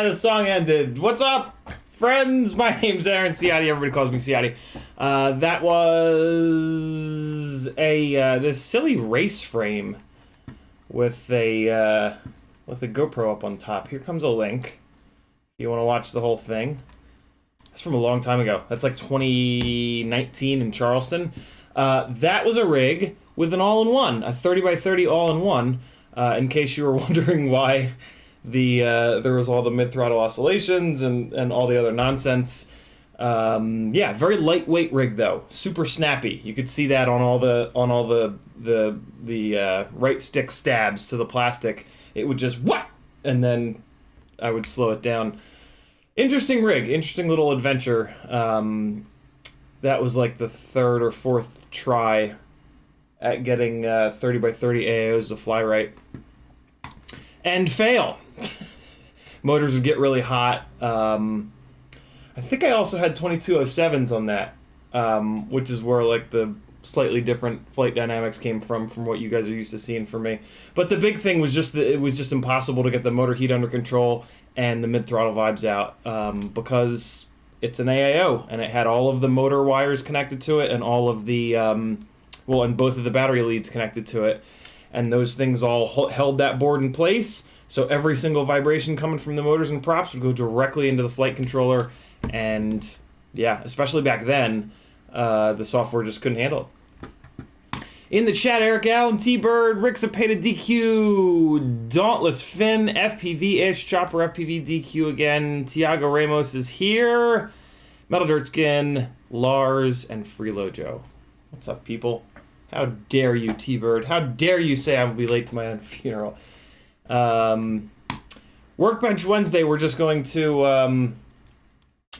The song ended. What's up, friends? My name's Aaron Ciotti. Everybody calls me Ciotti. That was a this silly race frame with a GoPro up on top. Here comes a link. If you want to watch the whole thing. That's from a long time ago. That's like 2019 in Charleston. That was a rig with an all-in-one, a 30 by 30 all-in-one. In case you were wondering why there was all the mid-throttle oscillations and all the other nonsense. Yeah, very lightweight rig though, super snappy. You could see that on all the right stick stabs to the plastic. It would just whack, and then I would slow it down. Interesting rig, interesting little adventure. That was like the third or fourth try at getting 30 by 30 AOs to fly right, and fail. Motors would get really hot. I think I also had 2207s on that, which is where like the slightly different flight dynamics came from what you guys are used to seeing from me. But the big thing was just that it was just impossible to get the motor heat under control and the mid-throttle vibes out, because it's an AAO and it had all of the motor wires connected to it and all of the and both of the battery leads connected to it. and those things all held that board in place. So every single vibration coming from the motors and props would go directly into the flight controller, and yeah, especially back then, the software just couldn't handle it. In the chat, Eric Allen, T-Bird, Rick Zapata, DQ, Dauntless Finn, FPV-ish, Chopper FPV, DQ again, Tiago Ramos is here, Metal Dirtskin, Lars, and Freelo Joe. What's up, people? How dare you, T-Bird? How dare you say I will be late to my own funeral? Workbench Wednesday, we're just going to, I'm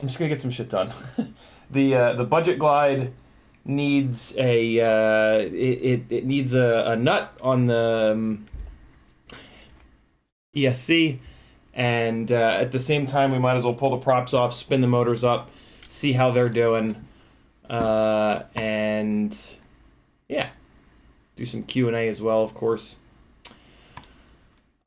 just going to get some shit done. The budget glide needs a it needs a nut on the ESC, and at the same time we might as well pull the props off, spin the motors up, see how they're doing, and yeah, do some Q&A as well, of course.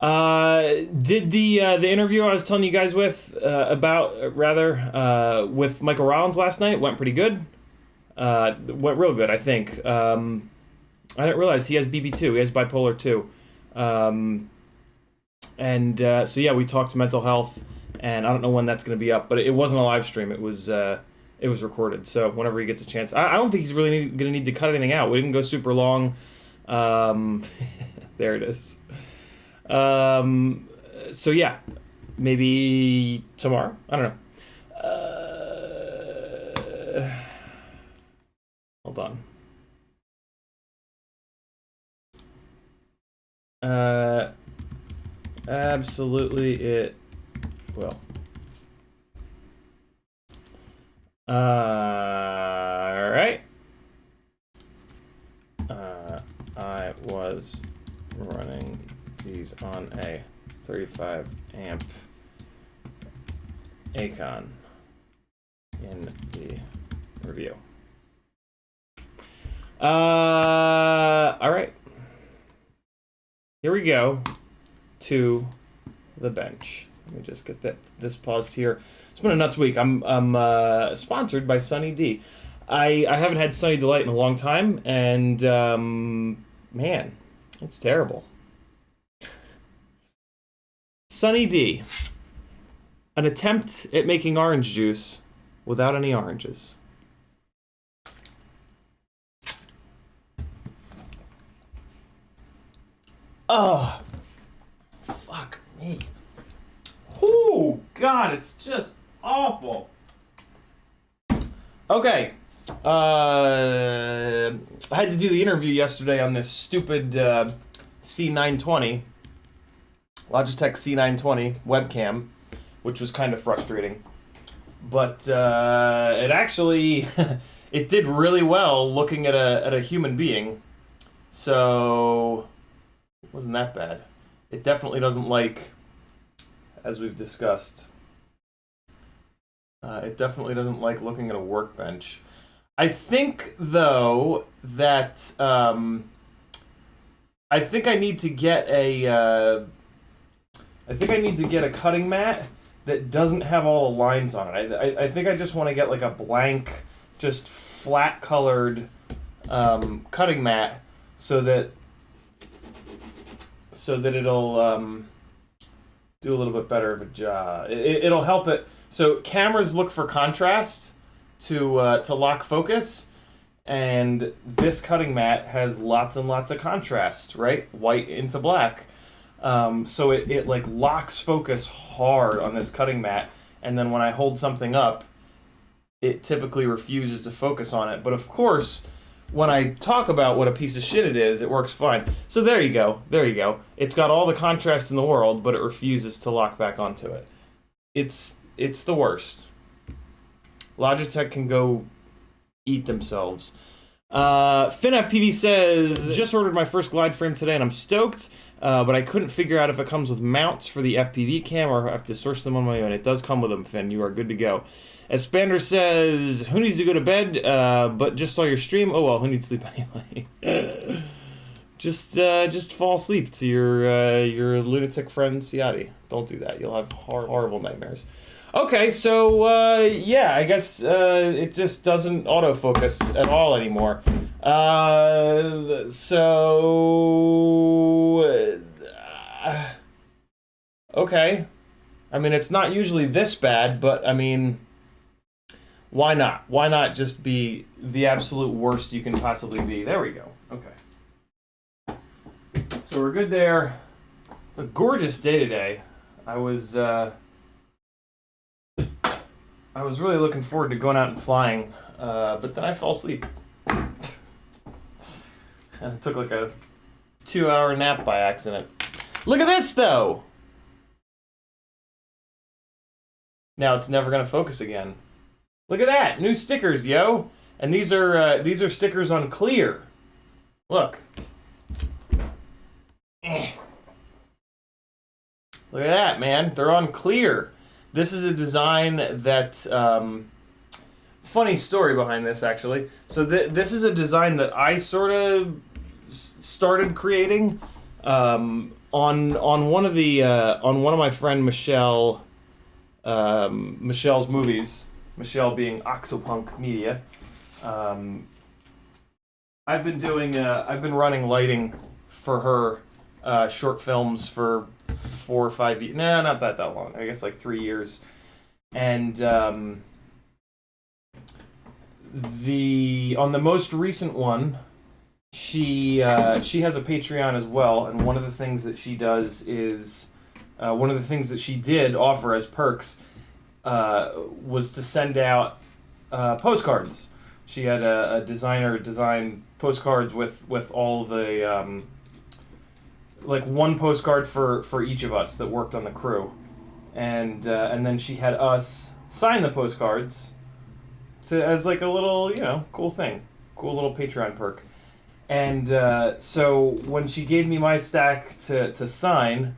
Did the interview I was telling you guys with with Michael Rollins last night went pretty good. Went real good, I think. I didn't realize he has BB2. He has bipolar 2. So yeah, we talked mental health, and I don't know when that's going to be up, but it wasn't a live stream. It was recorded. So whenever he gets a chance, I don't think he's really going to need to cut anything out. We didn't go super long. There it is. So yeah, maybe tomorrow. I don't know. Hold on. Absolutely it will. Alright. I was running these on a 35 amp Acon in the review. All right. Here we go to the bench. Let me just get this paused here. It's been a nuts week. I'm sponsored by Sunny D. I haven't had Sunny Delight in a long time, and man, it's terrible. Sunny D, an attempt at making orange juice without any oranges. Oh, fuck me. Oh, God, it's just awful. Okay. I had to do the interview yesterday on this stupid C920, Logitech C920 webcam, which was kind of frustrating. But it actually, it did really well looking at a human being. So it wasn't that bad. It definitely doesn't like, as we've discussed, it definitely doesn't like looking at a workbench. I think, though, that I think I need to get a cutting mat that doesn't have all the lines on it. I think I just want to get like a blank, just flat colored cutting mat so that it'll do a little bit better of a job. It'll help it. So cameras look for contrast to lock focus, and this cutting mat has lots and lots of contrast, right? White into black. So it like locks focus hard on this cutting mat, and then when I hold something up, it typically refuses to focus on it. But of course, when I talk about what a piece of shit it is, it works fine. So there you go. There you go. It's got all the contrast in the world, but it refuses to lock back onto it. It's the worst. Logitech can go eat themselves. FinFPV says, just ordered my first glide frame today and I'm stoked, but I couldn't figure out if it comes with mounts for the FPV cam or I have to source them on my own. It does come with them, Finn. You are good to go. Espander says, who needs to go to bed, but just saw your stream? Oh well, who needs sleep anyway? Just fall asleep to your lunatic friend Ciotti. Don't do that. You'll have horrible nightmares. Okay, so yeah, I guess it just doesn't autofocus at all anymore. So Okay. I mean, it's not usually this bad, but I mean, why not? Why not just be the absolute worst you can possibly be? There we go. Okay. So we're good there. A gorgeous day today. I was really looking forward to going out and flying, but then I fell asleep. And I took like a 2-hour nap by accident. Look at this though! Now it's never gonna focus again. Look at that! New stickers, yo! And these are stickers on clear. Look. Look at that, man. They're on clear. This is a design that, funny story behind this, actually. So this is a design that I sort of started creating on one of my friend Michelle's movies. Michelle being Octopunk Media. I've been running lighting for her short films for 4 or 5 years. No, not that long. I guess like 3 years. And on the most recent one, she has a Patreon as well, and one of the things that she does is one of the things that she did offer as perks was to send out postcards. She had a designer design postcards with all the like one postcard for each of us that worked on the crew, and then she had us sign the postcards as like a little, cool thing, cool little Patreon perk. And so when she gave me my stack to sign,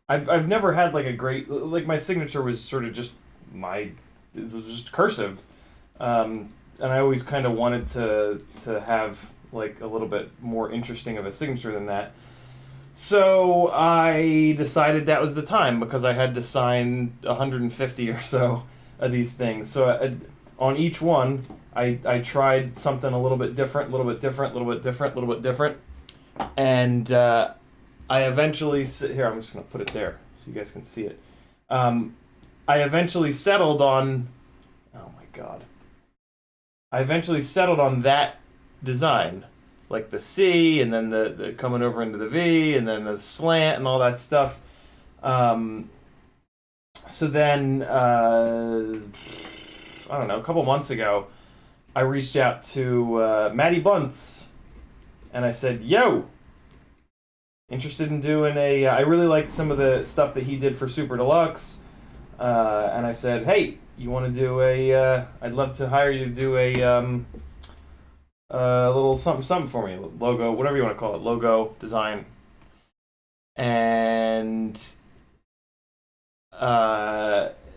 I've never had like a great, like, my signature was sort of just it was just cursive, and I always kind of wanted to have like a little bit more interesting of a signature than that. So I decided that was the time, because I had to sign 150 or so of these things. So on each one, I tried something a little bit different, and I eventually, here, I'm just going to put it there so you guys can see it. I eventually settled on, oh my god, I eventually settled on that design. Like the C, and then the coming over into the V, and then the slant and all that stuff. So then, I don't know, a couple months ago, I reached out to Matty Bunce, and I said, yo, interested in doing I really liked some of the stuff that he did for Super Deluxe, and I said, hey, you want to do I'd love to hire you to do a little something for me, logo, whatever you want to call it, logo design. And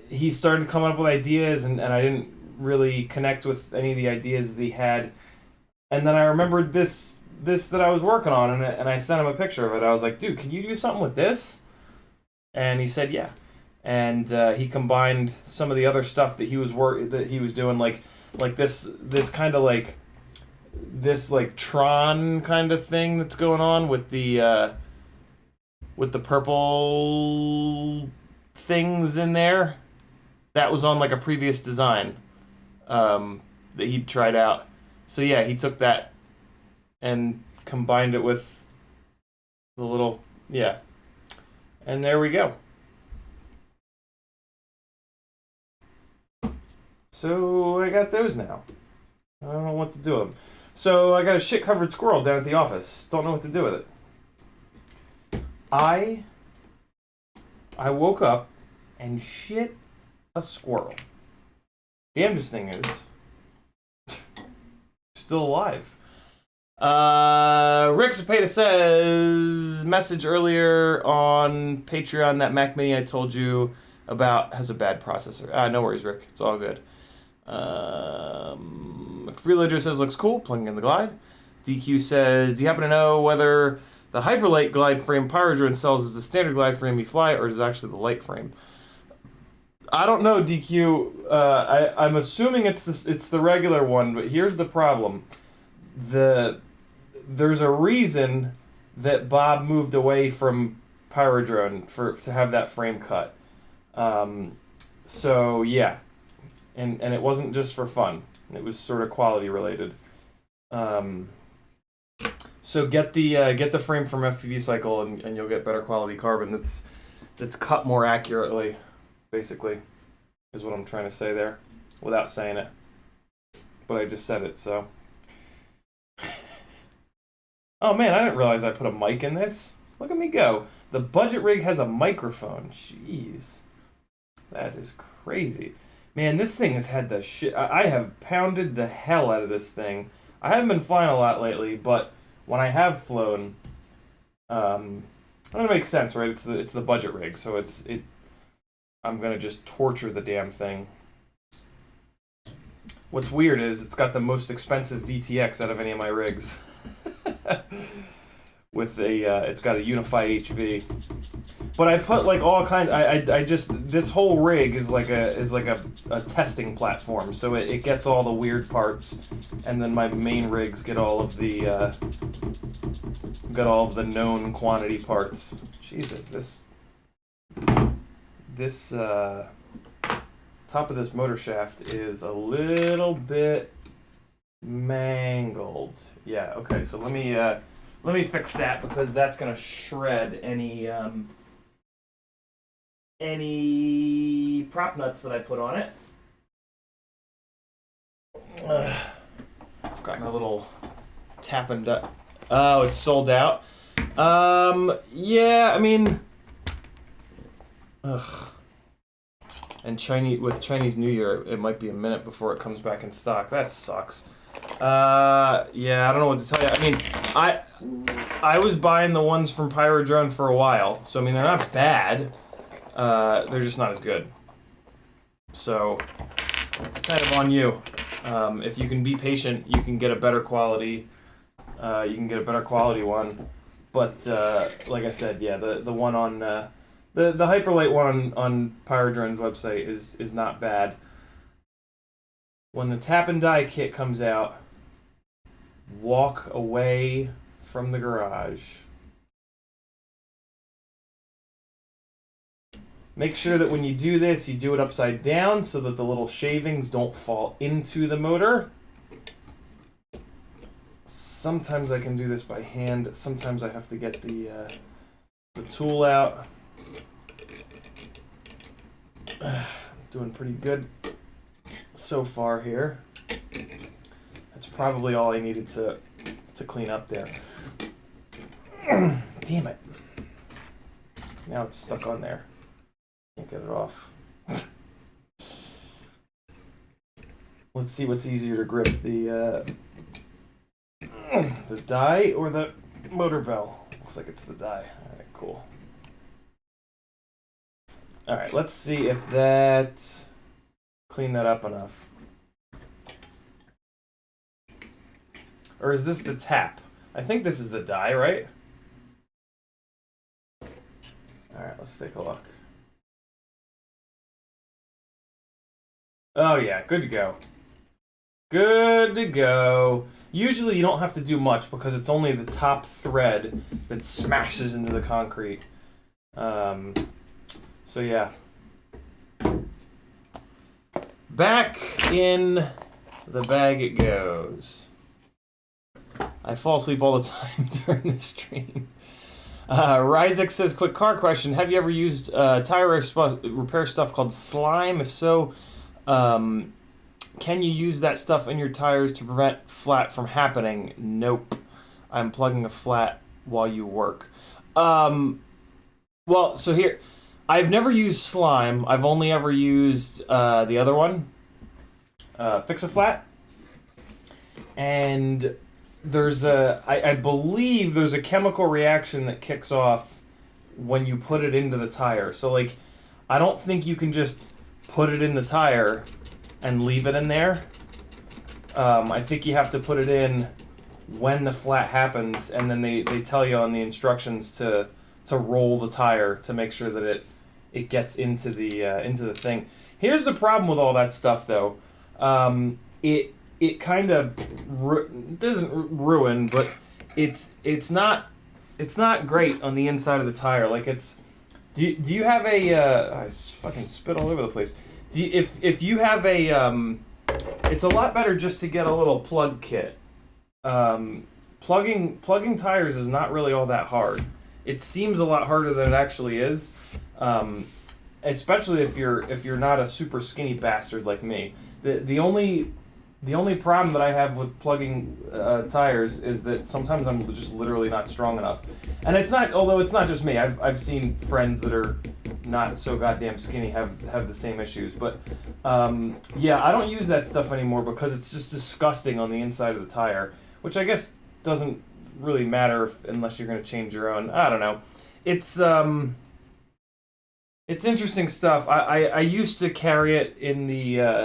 he started coming up with ideas, and I didn't really connect with any of the ideas that he had. And then I remembered this that I was working on, and I sent him a picture of it. I was like, dude, can you do something with this? And he said, yeah. And he combined some of the other stuff that he was doing, like this kind of like this like Tron kind of thing that's going on with the purple things in there. That was on like a previous design that he'd tried out. So yeah, he took that and combined it with the little, yeah. And there we go. So I got those now. I don't know what to do with them. So I got a shit-covered squirrel down at the office. Don't know what to do with it. I woke up and shit a squirrel. Damnedest thing is still alive. Rick Zapata says, message earlier on Patreon, that Mac Mini I told you about has a bad processor. No worries, Rick. It's all good. Freeloader says, looks cool, plugging in the Glide. DQ says, do you happen to know whether the Hyperlight glide frame Pyrodrone sells is the standard glide frame you fly, or is it actually the light frame? I don't know, DQ. I'm assuming it's the regular one, but here's the problem. There's a reason that Bob moved away from Pyrodrone to have that frame cut. So yeah, and it wasn't just for fun. It was sort of quality related. So get the frame from FPV Cycle, and you'll get better quality carbon that's cut more accurately, basically, is what I'm trying to say there, without saying it. But I just said it, so. Oh man, I didn't realize I put a mic in this. Look at me go. The budget rig has a microphone. Jeez. That is crazy. Man, this thing has had the shit. I have pounded the hell out of this thing. I haven't been flying a lot lately, but when I have flown, it makes sense, right? It's the budget rig, so I'm gonna just torture the damn thing. What's weird is it's got the most expensive VTX out of any of my rigs. With it's got a Unify HV. But I put like all kind. I just this whole rig is like a testing platform, so it gets all the weird parts, and then my main rigs get all of the known quantity parts. Jesus, this top of this motor shaft is a little bit mangled. Yeah. Okay. So let me fix that, because that's gonna shred any prop nuts that I put on it. I've got my little tap and oh, it's sold out. Yeah, I mean, ugh. And with Chinese New Year, it might be a minute before it comes back in stock. That sucks. Yeah, I don't know what to tell you. I mean, I was buying the ones from Pyrodrone for a while, so I mean, they're not bad. They're just not as good. So it's kind of on you. If you can be patient, you can get a better quality. You can get a better quality one. But like I said, yeah, the one on the Hyperlight one on Pyrodrone's website is not bad. When the tap and die kit comes out, walk away from the garage. Make sure that when you do this, you do it upside down so that the little shavings don't fall into the motor. Sometimes I can do this by hand. Sometimes I have to get the tool out. Doing pretty good so far here. That's probably all I needed to clean up there. Damn it. Now it's stuck on there. Can't get it off. Let's see what's easier to grip, the die or the motor bell. Looks like it's the die. All right, cool. All right, let's see if that clean that up enough. Or is this the tap? I think this is the die, right? All right, let's take a look. Oh yeah, good to go. Good to go. Usually you don't have to do much because it's only the top thread that smashes into the concrete. So yeah. Back in the bag it goes. I fall asleep all the time during the stream. Ryzik says, quick car question. Have you ever used tire repair stuff called slime? If so, can you use that stuff in your tires to prevent flat from happening? Nope. I'm plugging a flat while you work. Well, so here, I've never used slime. I've only ever used the other one, Fix-A-Flat. And there's I believe there's a chemical reaction that kicks off when you put it into the tire. So like, I don't think you can just put it in the tire and leave it in there. I think you have to put it in when the flat happens, and then they tell you on the instructions to roll the tire to make sure that it gets into the thing. Here's the problem with all that stuff though. It kind of doesn't ruin, but it's not it's not great on the inside of the tire. Like it's, do you have a, I fucking spit all over the place. If you have a, it's a lot better just to get a little plug kit. Plugging tires is not really all that hard. It seems a lot harder than it actually is, especially if you're not a super skinny bastard like me. The only problem that I have with plugging tires is that sometimes I'm just literally not strong enough. And it's not, although it's not just me. I've seen friends that are not so goddamn skinny have the same issues. But yeah, I don't use that stuff anymore because it's just disgusting on the inside of the tire, which I guess doesn't really matter unless you're going to change your own. I don't know. It's interesting stuff. I used to carry it in the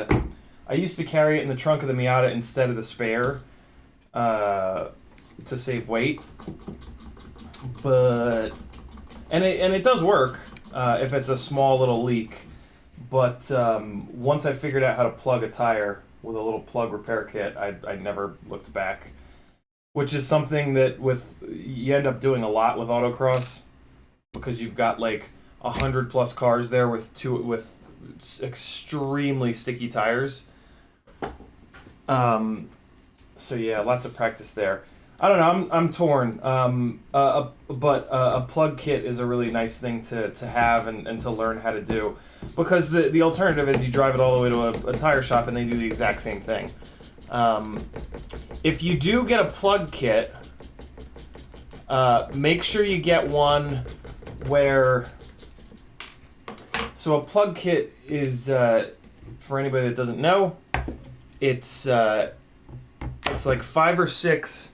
trunk of the Miata instead of the spare to save weight. But and it does work if it's a small little leak. But once I figured out how to plug a tire with a little plug repair kit, I never looked back. Which is something that you end up doing a lot with autocross because you've got like 100+ cars there with extremely sticky tires. So yeah, lots of practice there. I don't know. I'm torn. But a plug kit is a really nice thing to have and to learn how to do, because the alternative is you drive it all the way to a tire shop and they do the exact same thing. If you do get a plug kit, make sure you get one where. So a plug kit is, for anybody that doesn't know, it's like 5 or 6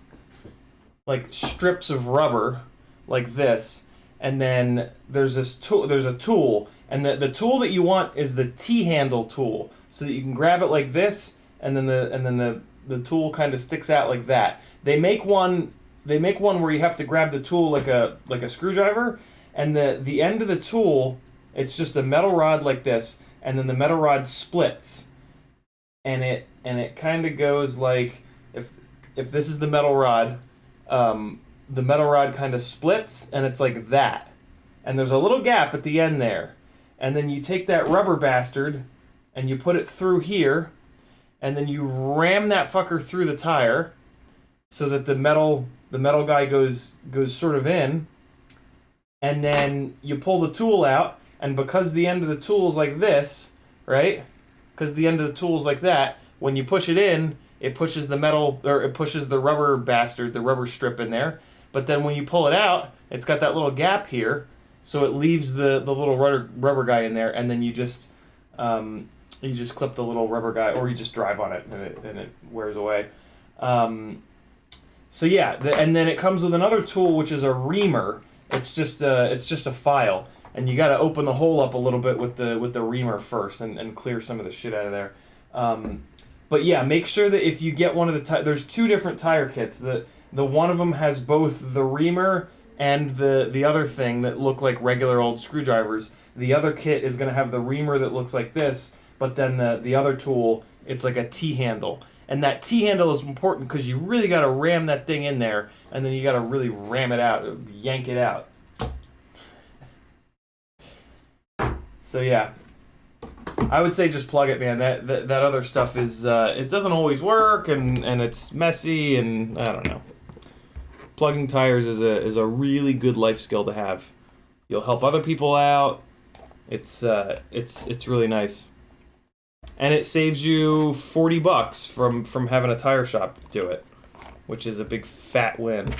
like strips of rubber like this, and then there's this tool. There's a tool, and the tool that you want is the T-handle tool, so that you can grab it like this, and then the tool kind of sticks out like that. They make one where you have to grab the tool like a screwdriver, and the end of the tool, it's just a metal rod like this, and then the metal rod splits, and it kind of goes like, if this is the metal rod, the metal rod kind of splits, and it's like that, and there's a little gap at the end there, and then you take that rubber bastard and you put it through here, and then you ram that fucker through the tire so that the metal guy goes sort of in, and then you pull the tool out, and because the end of the tool is like this, right? Because the end of the tool is like that, when you push it in, it pushes the metal, or it pushes the rubber bastard, the rubber strip in there. But then when you pull it out, it's got that little gap here, so it leaves the little rubber guy in there, and then you just clip the little rubber guy, or you just drive on it, and it wears away. So yeah, and then it comes with another tool, which is a reamer. It's just a file, and you got to open the hole up a little bit with the reamer first, and clear some of the shit out of there. But yeah, make sure that if you get one of there's 2 different tire kits. The one of them has both the reamer and the other thing that look like regular old screwdrivers. The other kit is going to have the reamer that looks like this, but then the other tool, it's like a T-handle. And that T-handle is important because you really got to ram that thing in there, and then you got to really ram it out, yank it out. So yeah, I would say just plug it, man. That other stuff is, it doesn't always work, and it's messy, and I don't know. Plugging tires is a really good life skill to have. You'll help other people out. It's really nice. And it saves you $40 from having a tire shop do it, which is a big fat win.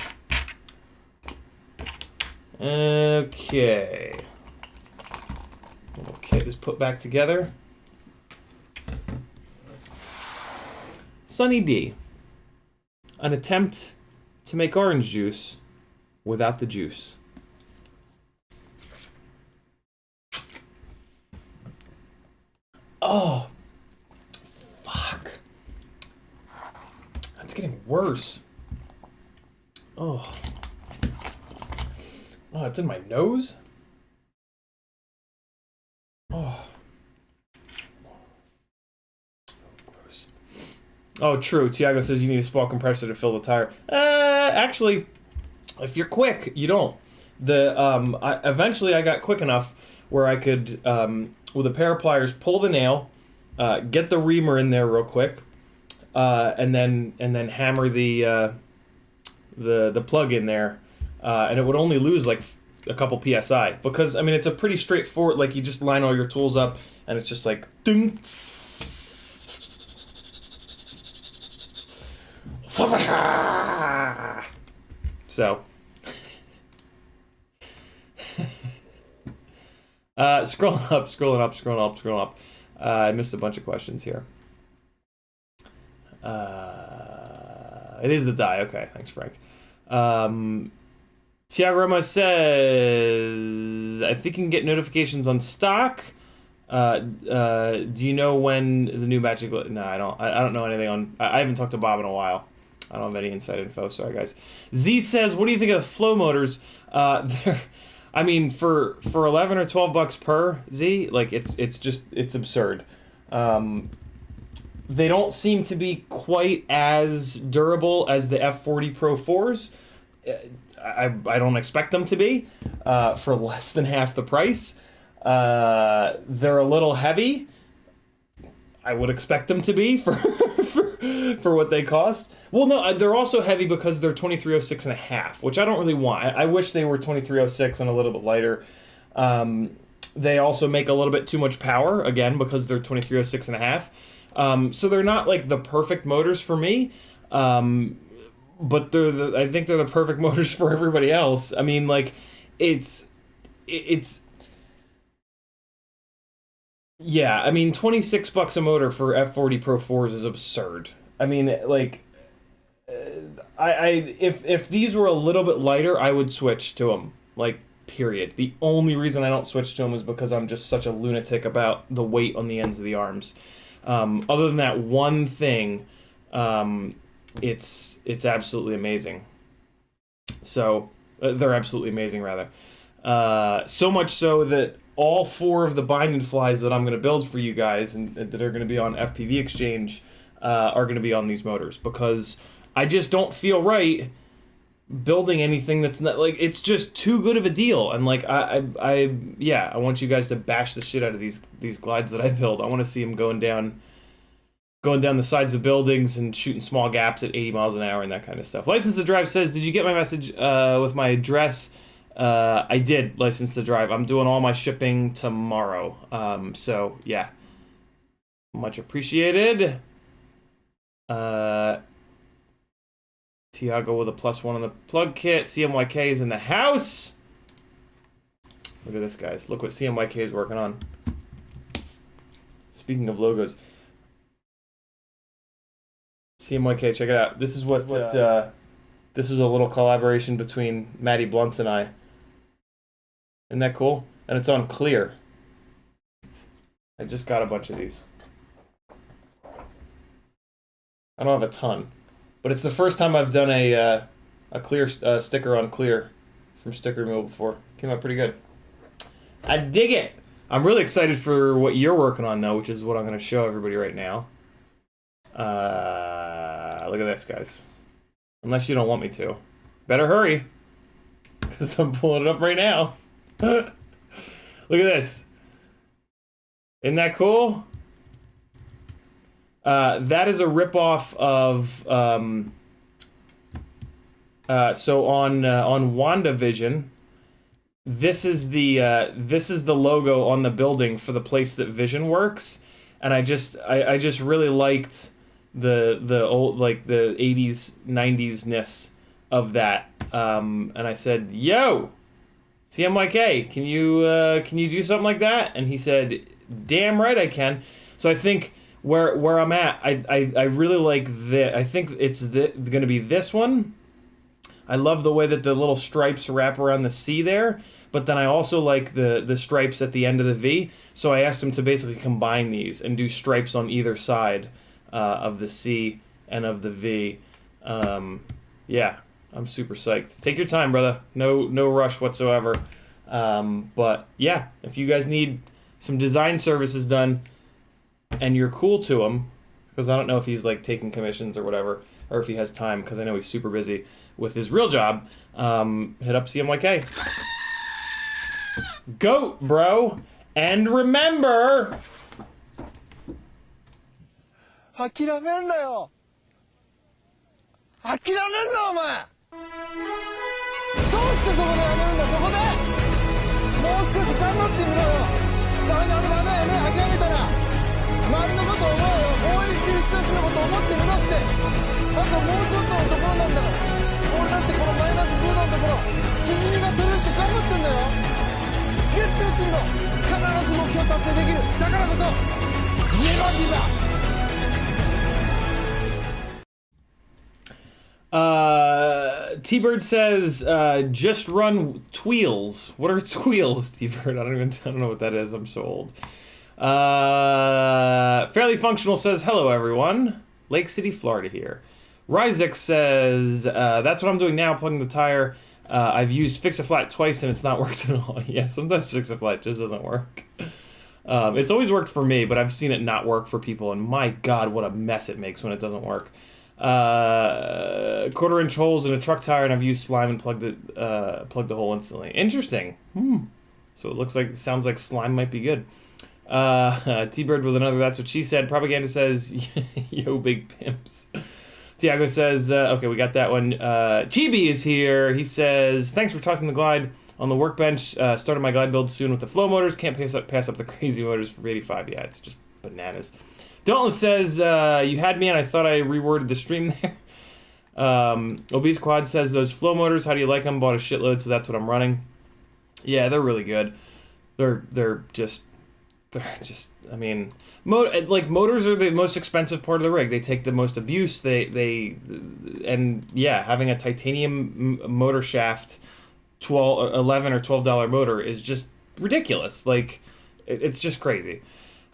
Okay. Little kit is put back together. Sunny D. An attempt to make orange juice without the juice. Oh, fuck. That's getting worse. Oh. Oh, it's in my nose? Oh. Gross. Oh, true. Tiago says you need a small compressor to fill the tire. Actually, If you're quick, you don't. Eventually I got quick enough where I could, with a pair of pliers, pull the nail, get the reamer in there real quick, and then hammer the plug in there, and it would only lose like a couple psi, because I mean it's a pretty straightforward, like you just line all your tools up and it's just like ding. So scrolling up. I missed a bunch of questions here. It is the die. Okay, thanks, Frank. Tiago Roma says, I think you can get notifications on stock. Do you know when the new Magic... No, I don't know anything on... I haven't talked to Bob in a while. I don't have any inside info. Sorry, guys. Z says, what do you think of the flow motors? They're... I mean, for 11 or 12 bucks per, Z, like, it's absurd. They don't seem to be quite as durable as the F40 Pro 4s. I don't expect them to be, for less than half the price. They're a little heavy. I would expect them to be for what they cost. Well, no, they're also heavy because they're 2306 and a half, which I don't really want. I wish they were 2306 and a little bit lighter. They also make a little bit too much power, again, because they're 2306 and a half. So they're not like the perfect motors for me. But I think they're the perfect motors for everybody else. I mean, like, yeah, I mean, 26 bucks a motor for F40 Pro 4s is absurd. I mean, like, if these were a little bit lighter, I would switch to them. Like, period. The only reason I don't switch to them is because I'm just such a lunatic about the weight on the ends of the arms. Other than that one thing, it's absolutely amazing. So, they're absolutely amazing, rather. So much so that all 4 of the binding flies that I'm going to build for you guys and that are going to be on FPV Exchange are going to be on these motors, because I just don't feel right building anything that's not, like, it's just too good of a deal. And like I want you guys to bash the shit out of these glides that I build. I want to see them going down the sides of buildings and shooting small gaps at 80 miles an hour and that kind of stuff. License to Drive says, did you get my message with my address? I did, License to Drive. I'm doing all my shipping tomorrow. So yeah, much appreciated. Tiago with a +1 on the plug kit. CMYK is in the house. Look at this, guys. Look what CMYK is working on. Speaking of logos, CMYK, check it out. This is what this is a little collaboration between Matty Blunt and I. Isn't that cool? And it's on clear. I just got a bunch of these. I don't have a ton, but it's the first time I've done a clear sticker on clear from sticker removal before. Came out pretty good. I dig it. I'm really excited for what you're working on, though, which is what I'm going to show everybody right now. Look at this, guys. Unless you don't want me to. Better hurry, because I'm pulling it up right now. Look at this. Isn't that cool? That is a ripoff of so on WandaVision, this is the logo on the building for the place that Vision works, and I just really liked the old, like, the 80s 90s-ness of that, and I said, yo, CMYK, can you do something like that? And he said, damn right I can. So I think where I'm at, I really like this. I think it's going to be this one. I love the way that the little stripes wrap around the C there, but then I also like the stripes at the end of the V. So I asked him to basically combine these and do stripes on either side of the C and of the V. Yeah, I'm super psyched. Take your time, brother. No rush whatsoever. But yeah, if you guys need some design services done and you're cool to him, because I don't know if he's like taking commissions or whatever, or if he has time, because I know he's super busy with his real job, hit up CMYK. Goat, bro! And remember... 諦めんなよ諦めんなお前どうしてそこでやめるんだそこでもう少し頑張ってみろよダメ諦めたら周りのことを思うよ応援してる人たちのことを思ってみろってあともうちょっとのところなんだから俺だってこのマイナス10度のところしじみが取れるって頑張ってんだよ絶対やってみろ必ず目標達成できるだからこそイエロービバ T-Bird says, just run tweels. What are tweels, T-Bird? I don't know what that is. I'm so old. Fairly Functional says, hello, everyone. Lake City, Florida here. Ryzik says, that's what I'm doing now, plugging the tire. I've used Fix-A-Flat twice and it's not worked at all. Yeah, sometimes Fix-A-Flat just doesn't work. It's always worked for me, but I've seen it not work for people, and my God, what a mess it makes when it doesn't work. 1/4-inch holes in a truck tire, and I've used slime and plugged the hole instantly. Interesting. So it sounds like slime might be good. T-Bird with another that's what she said. Propaganda says, yo, big pimps. Tiago says, okay, we got that one. Chibi is here. He says, thanks for tossing the glide on the workbench. Started my glide build soon with the flow motors. Can't pass up the crazy motors for 85. Yeah, it's just bananas. Dauntless says, you had me and I thought I reworded the stream there. Obese Quad says, those flow motors, how do you like them? Bought a shitload, so that's what I'm running. Yeah, they're really good. They're just, I mean, motors are the most expensive part of the rig. They take the most abuse. And yeah, having a titanium motor shaft, $11 or $12 motor is just ridiculous. Like, it's just crazy.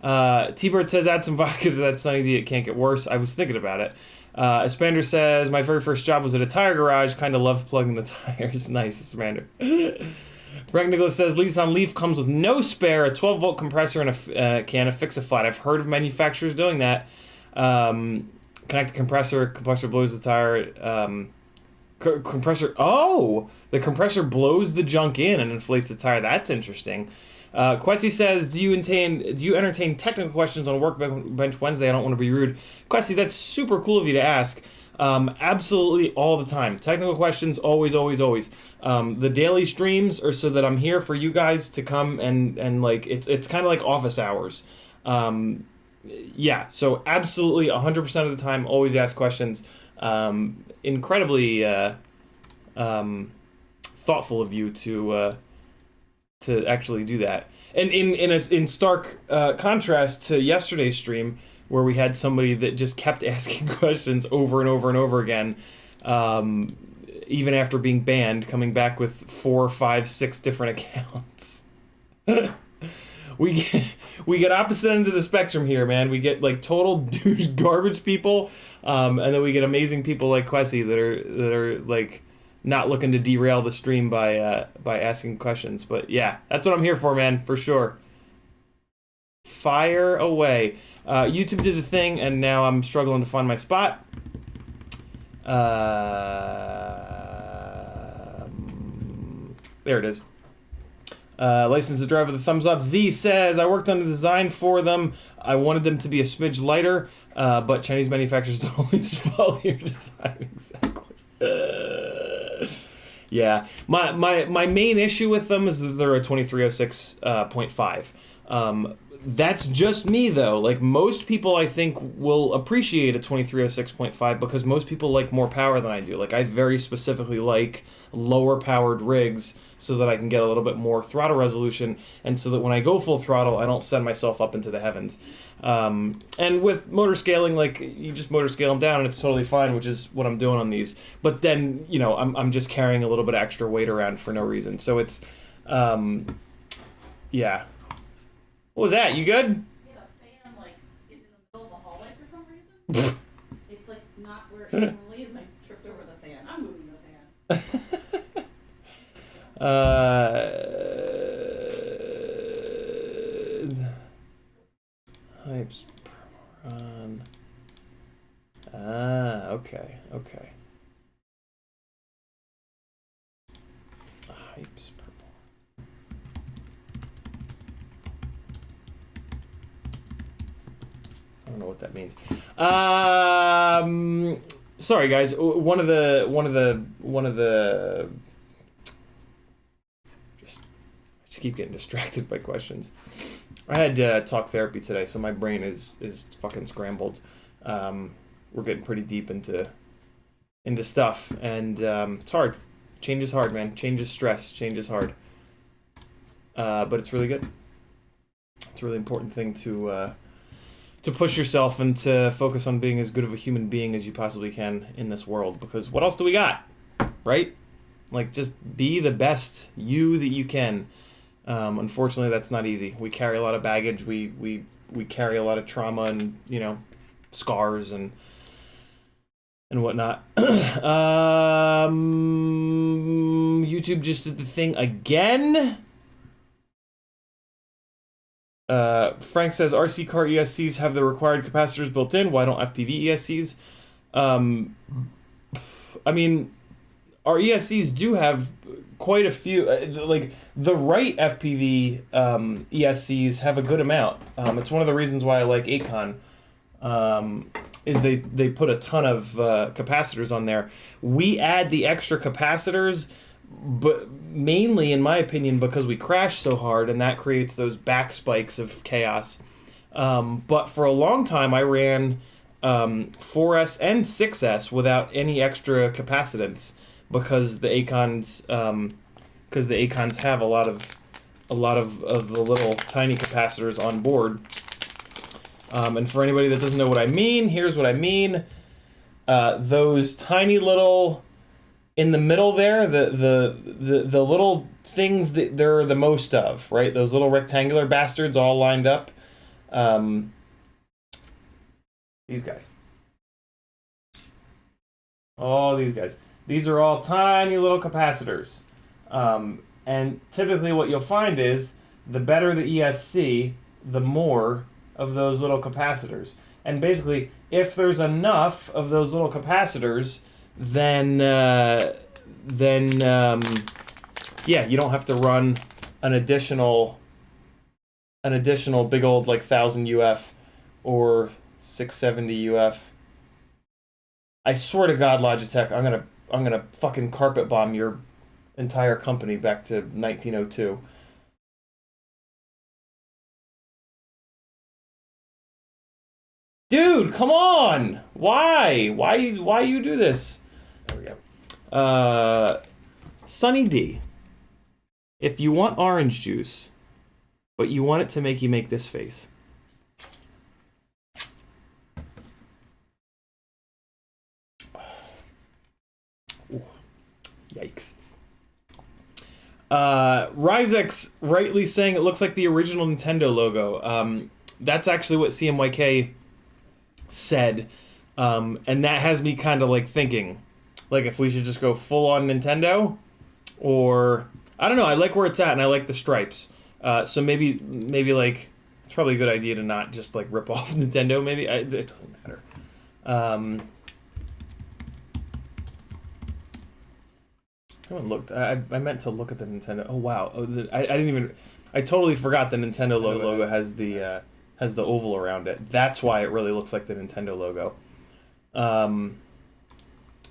T-Bird says, add some vodka to that Sunny D, it can't get worse. I was thinking about it. Espander says, my very first job was at a tire garage, kind of loved plugging the tires. Nice, Espander. Frank Nicholas says, Lease on Leaf comes with no spare, a 12-volt compressor and a can of Fix-A-Flat. I've heard of manufacturers doing that. Connect the compressor blows the tire. The compressor blows the junk in and inflates the tire. That's interesting. Questy says, do you entertain technical questions on Workbench Wednesday? I don't want to be rude. Questy, that's super cool of you to ask. Absolutely all the time. Technical questions, always. The daily streams are so that I'm here for you guys to come and like, it's kind of like office hours. Yeah, so absolutely 100% of the time, always ask questions. Incredibly thoughtful of you to actually do that. And in stark contrast to yesterday's stream, where we had somebody that just kept asking questions over and over again, even after being banned, coming back with 4, 5, 6 different accounts. we get opposite end of the spectrum here, man. We get like total douche garbage people, and then we get amazing people like Quessy that are like not looking to derail the stream by asking questions. But yeah, that's what I'm here for, man, for sure. Fire away. YouTube did the thing, and now I'm struggling to find my spot. There it is. Licensed driver, the thumbs up. Z says, I worked on the design for them. I wanted them to be a smidge lighter, but Chinese manufacturers don't always follow your design exactly. Yeah, my main issue with them is that they're a 2306.5. That's just me though. Like most people, I think will appreciate a 2306.5 because most people like more power than I do. Like I very specifically like lower powered rigs so that I can get a little bit more throttle resolution, and so that when I go full throttle, I don't send myself up into the heavens. And with motor scaling, like you just motor scale them down and it's totally fine, which is what I'm doing on these. But then, you know, I'm just carrying a little bit of extra weight around for no reason. So it's, yeah. What was that? You good? Yeah, the fan like is in the middle of the hallway for some reason. It's like not where it normally is, and I tripped over the fan. I'm moving the fan. Hypes run. Okay. Okay. Hypes purple. I don't know what that means. Sorry guys. One of the. I just keep getting distracted by questions. I had talk therapy today, so my brain is fucking scrambled. We're getting pretty deep into stuff, and it's hard. Change is hard, man. Change is stress. Change is hard. But it's really good. It's a really important thing to push yourself and to focus on being as good of a human being as you possibly can in this world. Because what else do we got, right? Like, just be the best you that you can. Unfortunately, that's not easy. We carry a lot of baggage. We carry a lot of trauma and, you know, scars and whatnot. YouTube just did the thing again. Frank says RC car ESCs have the required capacitors built in. Why don't FPV ESCs? I mean, our ESCs do have quite a few. Like the right FPV ESCs have a good amount. It's one of the reasons why I like Acon. Is they put a ton of capacitors on there. We add the extra capacitors, but mainly, in my opinion, because we crash so hard, and that creates those back spikes of chaos. But for a long time, I ran 4S and 6S without any extra capacitance because the Acons have a lot of the little tiny capacitors on board. And for anybody that doesn't know what I mean, here's what I mean. Those tiny little, in the middle there, the little things that there are the most of, right? Those little rectangular bastards all lined up. These guys. Oh, these guys. These are all tiny little capacitors. And typically what you'll find is the better the ESC, the more of those little capacitors. And basically, if there's enough of those little capacitors, then yeah, you don't have to run an additional big old like 1000 UF or 670 UF. I swear to God, Logitech, I'm gonna fucking carpet bomb your entire company back to 1902. Dude, come on! Why? Why you do this? There we go. Sunny D. If you want orange juice, but you want it to make you make this face. Ooh, yikes. Ryzex rightly saying it looks like the original Nintendo logo. That's actually what CMYK said, and that has me kind of like thinking, like if we should just go full on Nintendo, or I don't know. I like where it's at, and I like the stripes. So maybe like it's probably a good idea to not just like rip off Nintendo. Maybe it doesn't matter. I haven't looked. I meant to look at the Nintendo. Oh wow! I didn't even. I totally forgot the Nintendo logo has the oval around it. That's why it really looks like the Nintendo logo.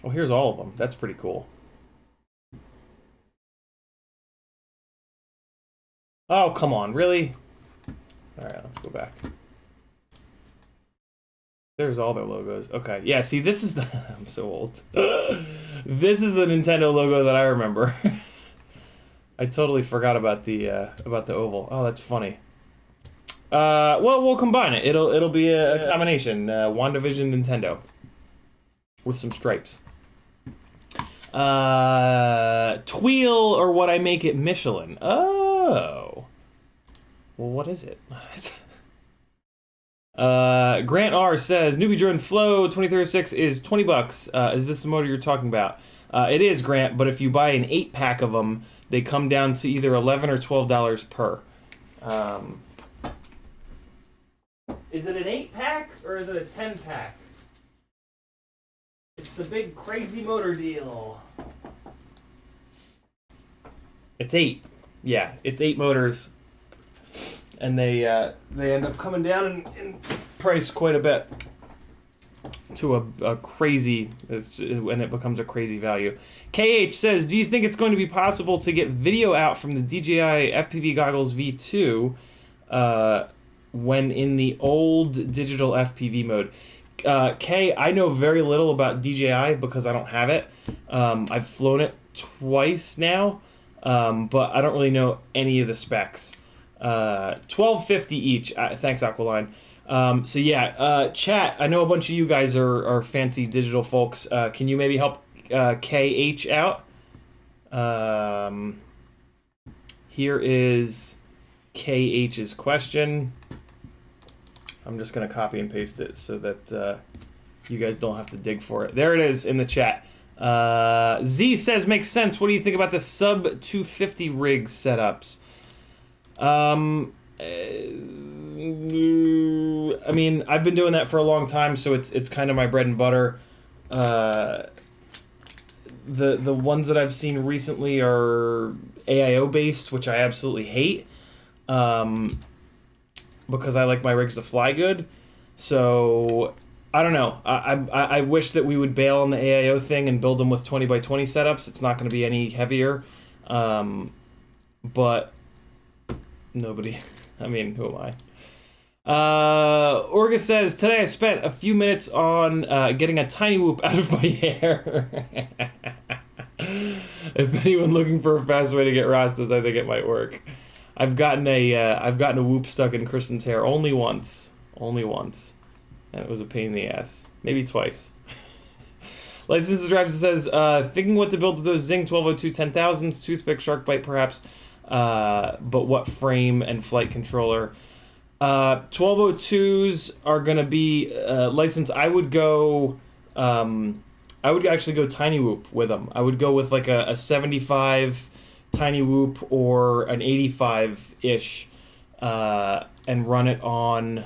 Oh, here's all of them. That's pretty cool. Oh, come on, really? All right, let's go back. There's all their logos. Okay, yeah, see, this is the... I'm so old. This is the Nintendo logo that I remember. I totally forgot about the oval. Oh, that's funny. Well, we'll combine it. It'll be a combination. WandaVision Nintendo. With some stripes. Tweel, or what I make it Michelin. Oh. Well, what is it? Grant R says, Newbie Drone Flow 2036 is $20. Is this the motor you're talking about? It is, Grant, but if you buy an 8-pack of them, they come down to either $11 or $12 per. Is it an 8-pack or is it a 10-pack? the big crazy motor deal? It's 8. Yeah, it's 8 motors. And they end up coming down in price quite a bit to a crazy, and it becomes a crazy value. KH says, do you think it's going to be possible to get video out from the DJI FPV goggles V2 when in the old digital FPV mode? Kay, I know very little about DJI because I don't have it. I've flown it twice now, but I don't really know any of the specs. $12.50 each. Thanks, Aqualine. So yeah, chat. I know a bunch of you guys are fancy digital folks. Can you maybe help KH out? Here is KH's question. I'm just gonna copy and paste it so that you guys don't have to dig for it. There it is in the chat. Z says, makes sense. What do you think about the sub 250 rig setups? I mean, I've been doing that for a long time, so it's kind of my bread and butter. The ones that I've seen recently are AIO based, which I absolutely hate, because I like my rigs to fly good. So I don't know. I wish that we would bail on the AIO thing and build them with 20 by 20 setups. It's not going to be any heavier, but nobody. I mean, who am I? Orga says, today I spent a few minutes on getting a tiny whoop out of my hair. If anyone looking for a fast way to get Rastas, I think it might work. I've gotten a whoop stuck in Kristen's hair only once, and it was a pain in the ass. Maybe twice. License Drives says, thinking what to build with those Zing 1202 10,000s, toothpick, shark bite perhaps, but what frame and flight controller. 1202s are gonna be licensed. I would actually go tiny whoop with them. I would go with like a 75 tiny whoop or an 85-ish, and run it on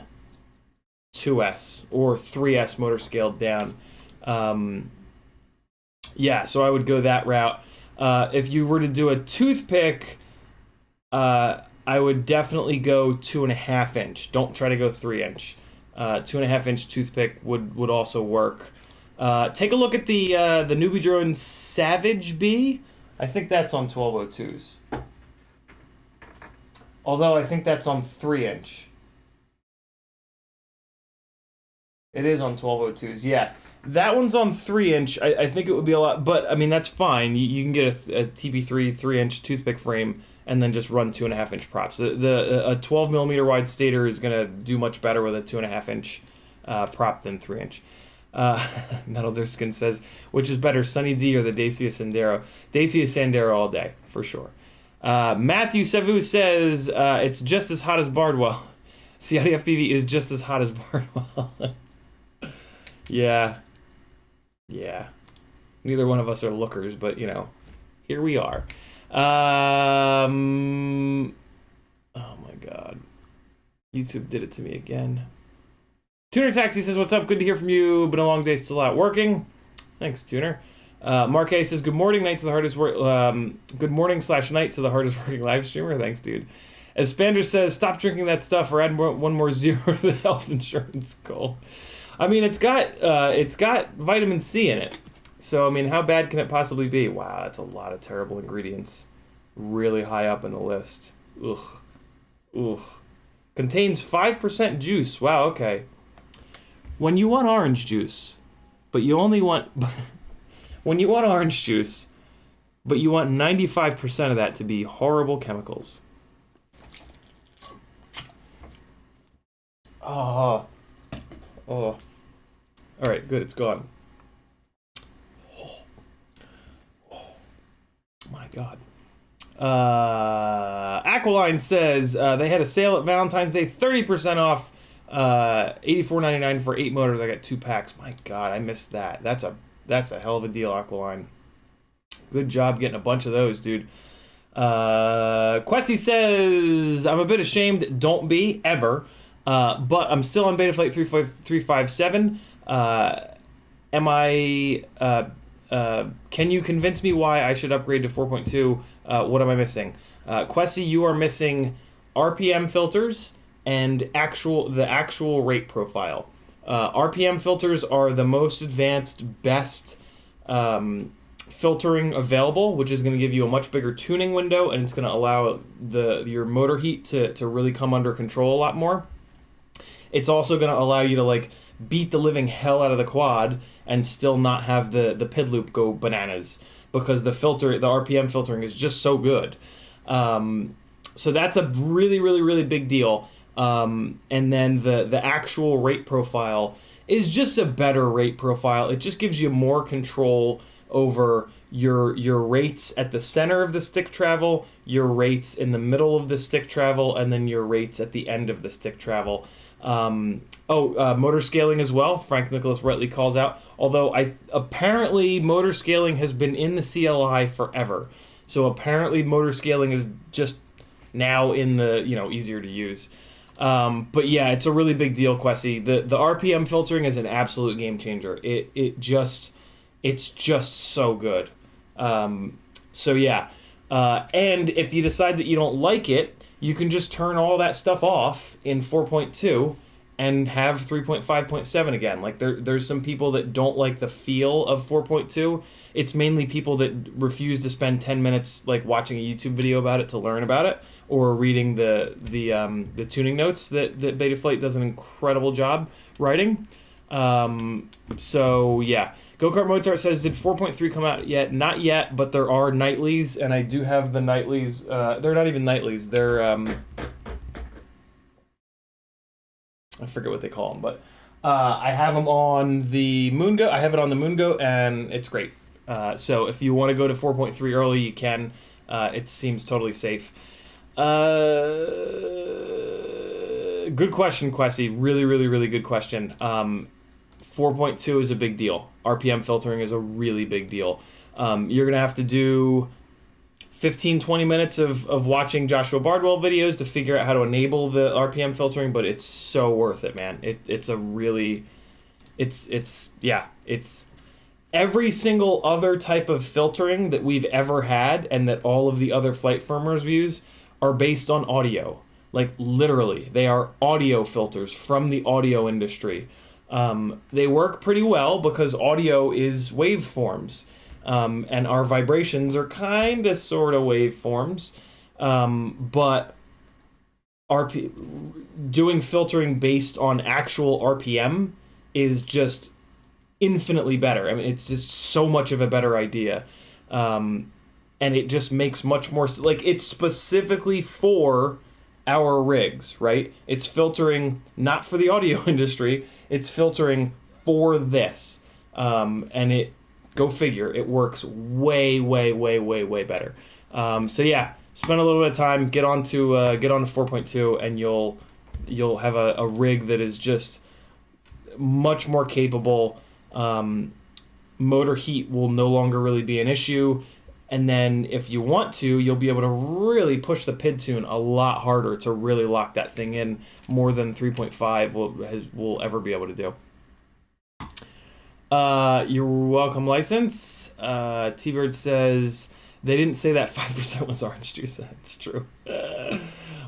2S or 3S motor scaled down. Yeah, so I would go that route. If you were to do a toothpick, I would definitely go 2.5 inch. Don't try to go 3 inch. 2.5 inch toothpick would also work. Take a look at the Newbie Drone Savage B. I think that's on 1202s. Although I think that's on 3 inch. It is on 1202s, yeah. That one's on 3 inch. I think it would be a lot, but I mean, that's fine. You can get a TP3 3 inch toothpick frame and then just run 2.5 inch props. A 12 millimeter wide stator is gonna do much better with a 2.5 inch prop than 3 inch. Metal Derskin says, which is better, Sunny D or the Dacia Sandero? Dacia Sandero all day, for sure. Matthew Savu says, it's just as hot as Bardwell. CiottiFPV is just as hot as Bardwell. Yeah. Neither one of us are lookers, but, you know, here we are. Oh my god. YouTube did it to me again. Tuner Taxi says, what's up? Good to hear from you. Been a long day, still out working. Thanks, Tuner. Mark A says, good morning, night to the hardest work. Good morning / night to the hardest working live streamer. Thanks, dude. As Spander says, stop drinking that stuff or add one more zero to the health insurance goal. I mean, it's got vitamin C in it. So, I mean, how bad can it possibly be? Wow, that's a lot of terrible ingredients. Really high up in the list. Ugh. Contains 5% juice. Wow, okay. When you want orange juice, but you only want... when you want orange juice, but you want 95% of that to be horrible chemicals. Oh. All right, good. It's gone. Oh my god. Aqualine says they had a sale at Valentine's Day, 30% off, $84.99 for 8 motors. I got 2 packs. My god, I missed that. That's a hell of a deal, Aqualine. Good job getting a bunch of those, dude. Questy says, I'm a bit ashamed. Don't be, ever. But I'm still on Betaflight 357. Can you convince me why I should upgrade to 4.2? What am I missing? Quessy, you are missing RPM filters and the actual rate profile. RPM filters are the most advanced, best filtering available, which is going to give you a much bigger tuning window, and it's going to allow your motor heat to really come under control a lot more. It's also going to allow you to like beat the living hell out of the quad and still not have the PID loop go bananas, because the RPM filtering is just so good. So that's a really, really, really big deal. And then the actual rate profile is just a better rate profile. It just gives you more control over your rates at the center of the stick travel, your rates in the middle of the stick travel, and then your rates at the end of the stick travel. Motor scaling as well. Frank Nicholas rightly calls out. Although apparently motor scaling has been in the CLI forever. So apparently motor scaling is just now in the, easier to use. But yeah, it's a really big deal, Quessy. The RPM filtering is an absolute game changer. It's just so good. So yeah. And if you decide that you don't like it, you can just turn all that stuff off in 4.2 and have 3.5.7 again. Like there's some people that don't like the feel of 4.2. It's mainly people that refuse to spend 10 minutes like watching a YouTube video about it to learn about it, or reading the tuning notes that Betaflight does an incredible job writing. So yeah. Go-Kart Mozart says, did 4.3 come out yet? Not yet, but there are nightlies, and I do have the nightlies. They're not even nightlies. They're, I forget what they call them, but I have them on the Moongo. I have it on the Moongo, and it's great. So if you want to go to 4.3 early, you can. It seems totally safe. Good question, Quessy. Really, really, really good question. 4.2 is a big deal. RPM filtering is a really big deal. You're going to have to do 15-20 minutes of watching Joshua Bardwell videos to figure out how to enable the RPM filtering, but it's so worth it, man. It's every single other type of filtering that we've ever had and that all of the other flight firmwares use are based on audio. Like literally, they are audio filters from the audio industry. They work pretty well because audio is waveforms, and our vibrations are kind of sort of waveforms, but doing filtering based on actual RPM is just infinitely better. I mean, it's just so much of a better idea, and it just makes much more, like, it's specifically for our rigs, right? It's filtering not for the audio industry, it's filtering for this, and go figure, it works way, way, way, way, way better. So yeah, spend a little bit of time, get onto 4.2, and you'll have a rig that is just much more capable. Motor heat will no longer really be an issue. And then if you want to, you'll be able to really push the PID tune a lot harder to really lock that thing in more than 3.5 will ever be able to do. You're welcome, License. T-Bird says, they didn't say that 5% was orange juice. That's true.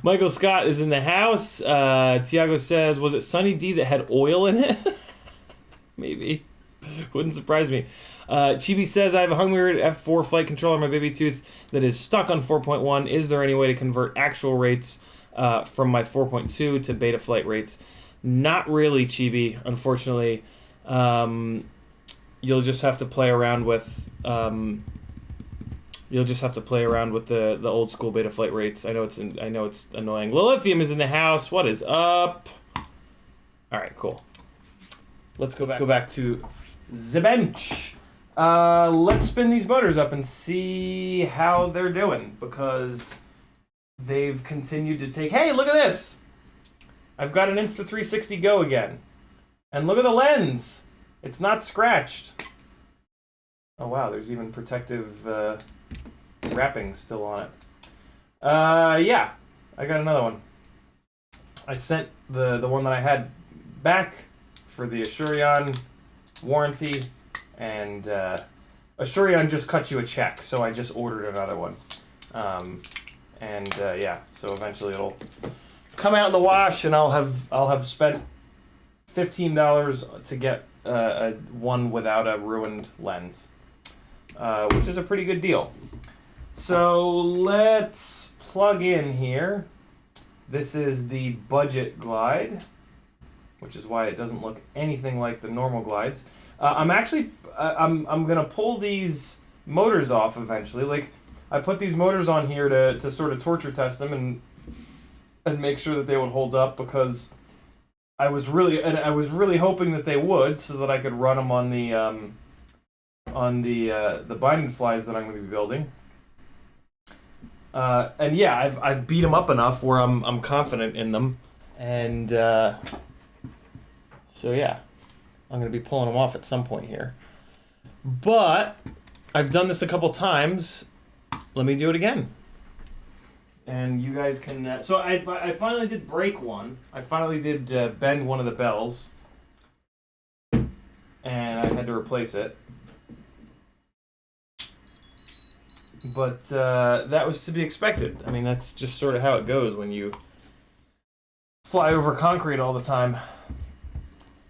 Michael Scott is in the house. Tiago says, was it Sunny D that had oil in it? Maybe. Wouldn't surprise me. Chibi says, I have a Hungry F4 flight controller on my baby tooth that is stuck on 4.1. Is there any way to convert actual rates from my 4.2 to beta flight rates? Not really, Chibi, unfortunately. You'll just have to play around with the old school beta flight rates. I know it's annoying. Lilithium is in the house. What is up? All right, cool. Let's go back to the bench. Let's spin these motors up and see how they're doing, because they've continued to take... Hey, look at this! I've got an Insta360 Go again. And look at the lens! It's not scratched. Oh wow, there's even protective wrapping still on it. Yeah, I got another one. I sent the one that I had back for the Assurion warranty. and Ashurion just cut you a check, so I just ordered another one. Yeah, so eventually it'll come out in the wash, and I'll have spent $15 to get one without a ruined lens, which is a pretty good deal. So let's plug in here. This is the budget glide, which is why it doesn't look anything like the normal glides. I'm gonna pull these motors off eventually. Like, I put these motors on here to sort of torture test them and make sure that they would hold up, because I was really hoping that they would, so that I could run them on the binding flies that I'm going to be building. And yeah, I've beat them up enough where I'm confident in them, and so yeah, I'm going to be pulling them off at some point here. But I've done this a couple times. Let me do it again. And you guys can... so I finally did break one. I finally did bend one of the bells. And I had to replace it. But that was to be expected. I mean, that's just sort of how it goes when you fly over concrete all the time.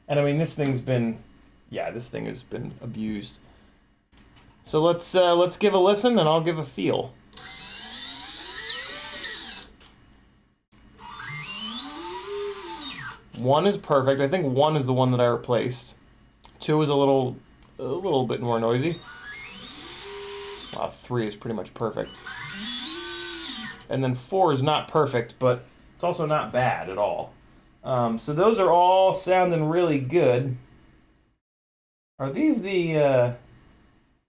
And I mean, this thing has been abused. So let's give a listen, and I'll give a feel. One is perfect. I think one is the one that I replaced. Two is a little bit more noisy. Wow, three is pretty much perfect. And then four is not perfect, but it's also not bad at all. So those are all sounding really good. Are these the...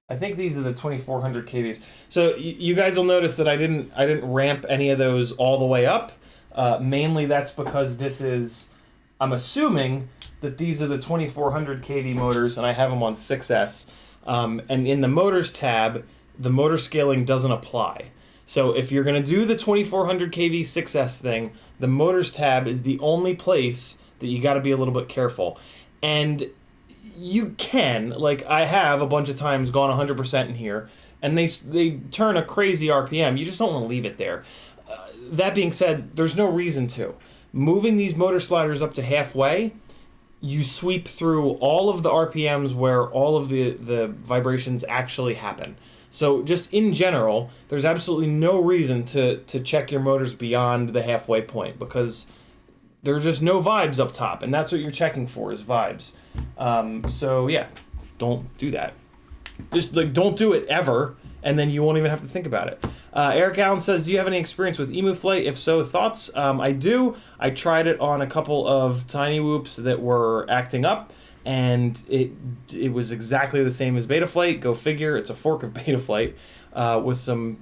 I think these are the 2400 kVs. So you guys will notice that I didn't ramp any of those all the way up. Mainly that's because this is... I'm assuming that these are the 2400 kV motors, and I have them on 6S. And in the motors tab, the motor scaling doesn't apply. So if you're going to do the 2400 kV 6S thing, the motors tab is the only place that you got to be a little bit careful. And you can, like I have a bunch of times gone 100% in here, and they turn a crazy RPM. You just don't want to leave it there. That being said, there's no reason to. Moving these motor sliders up to halfway, you sweep through all of the RPMs where all of the vibrations actually happen. So just in general, there's absolutely no reason to check your motors beyond the halfway point, because there are just no vibes up top, and that's what you're checking for, is vibes. So yeah, don't do that. Just don't do it ever, and then you won't even have to think about it. Eric Allen says, do you have any experience with emu flight? If so, thoughts? I do. I tried it on a couple of tiny whoops that were acting up, and it was exactly the same as Betaflight. Go figure. It's a fork of Betaflight with some,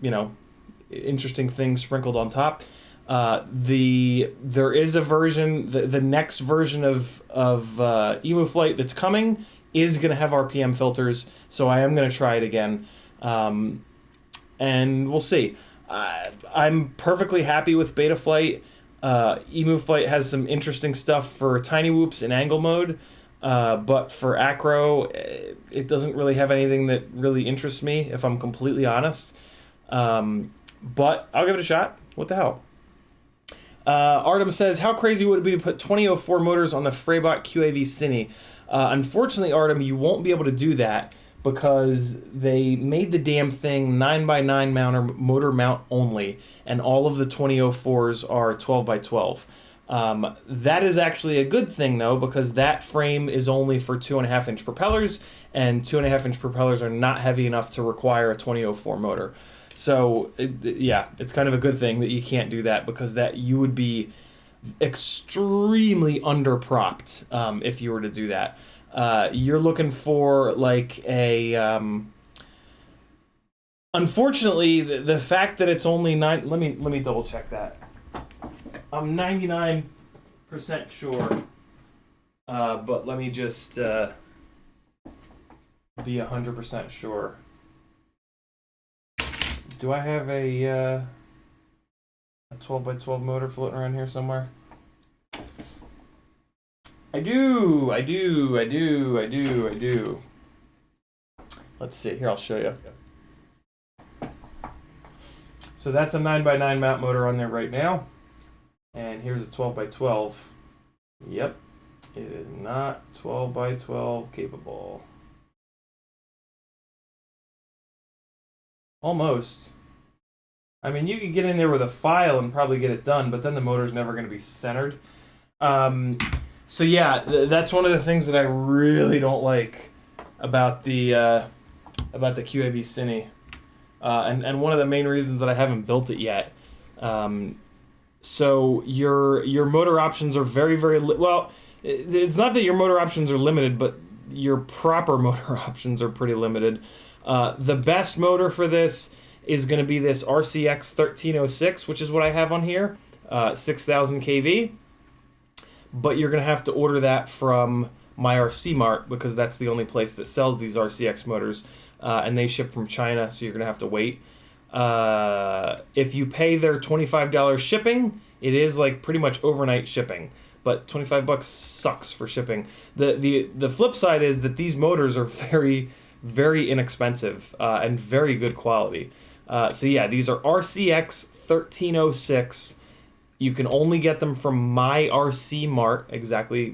interesting things sprinkled on top. There is a version, the next version of emu flight that's coming is going to have RPM filters, so I am going to try it again. And we'll see. I'm perfectly happy with Betaflight. Emu Flight has some interesting stuff for tiny whoops in angle mode, but for acro, it doesn't really have anything that really interests me, if I'm completely honest. But I'll give it a shot. What the hell? Artem says, how crazy would it be to put 2004 motors on the Freibot QAV Cine? Unfortunately, Artem, you won't be able to do that, because they made the damn thing 9x9 motor mount only, and all of the 2004s are 12x12. That is actually a good thing, though, because that frame is only for 2.5-inch propellers, and 2.5-inch propellers are not heavy enough to require a 2004 motor. So, yeah, it's kind of a good thing that you can't do that, because that you would be extremely underpropped if you were to do that. You're looking for like a unfortunately the fact that it's only 9, let me double check that. I'm 99% sure, but let me just be 100% sure. Do I have a 12x12 motor floating around here somewhere? I do. Let's see. Here, I'll show you. So that's a 9x9 mount motor on there right now. And here's a 12x12. Yep. It is not 12x12 capable. Almost. I mean, you could get in there with a file and probably get it done, but then the motor's never going to be centered. So yeah, that's one of the things that I really don't like about the QAV Cine, and one of the main reasons that I haven't built it yet. So your motor options are very, very well. It's not that your motor options are limited, but your proper motor options are pretty limited. The best motor for this is going to be this RCX 1306, which is what I have on here, 6,000 kV. But you're going to have to order that from my RC Mart because that's the only place that sells these RCX motors, and they ship from China, so you're going to have to wait. If you pay their $25 shipping, it is like pretty much overnight shipping, but $25 sucks for shipping. The flip side is that these motors are very, very inexpensive and very good quality. So yeah, these are RCX 1306. You can only get them from my RC Mart,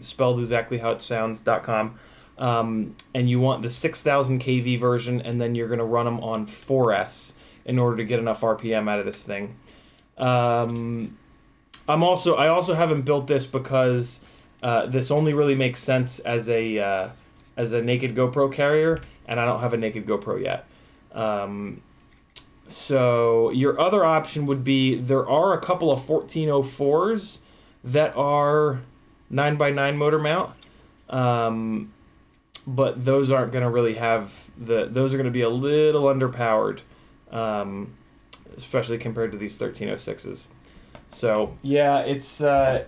spelled exactly how it sounds.com. And you want the 6,000 kV version, and then you're going to run them on 4S in order to get enough RPM out of this thing. I also haven't built this because this only really makes sense as a naked GoPro carrier, and I don't have a naked GoPro yet. So your other option would be, there are a couple of 1404s that are 9x9 motor mount, but those aren't going to really have those are going to be a little underpowered, especially compared to these 1306s. So yeah, it's I'm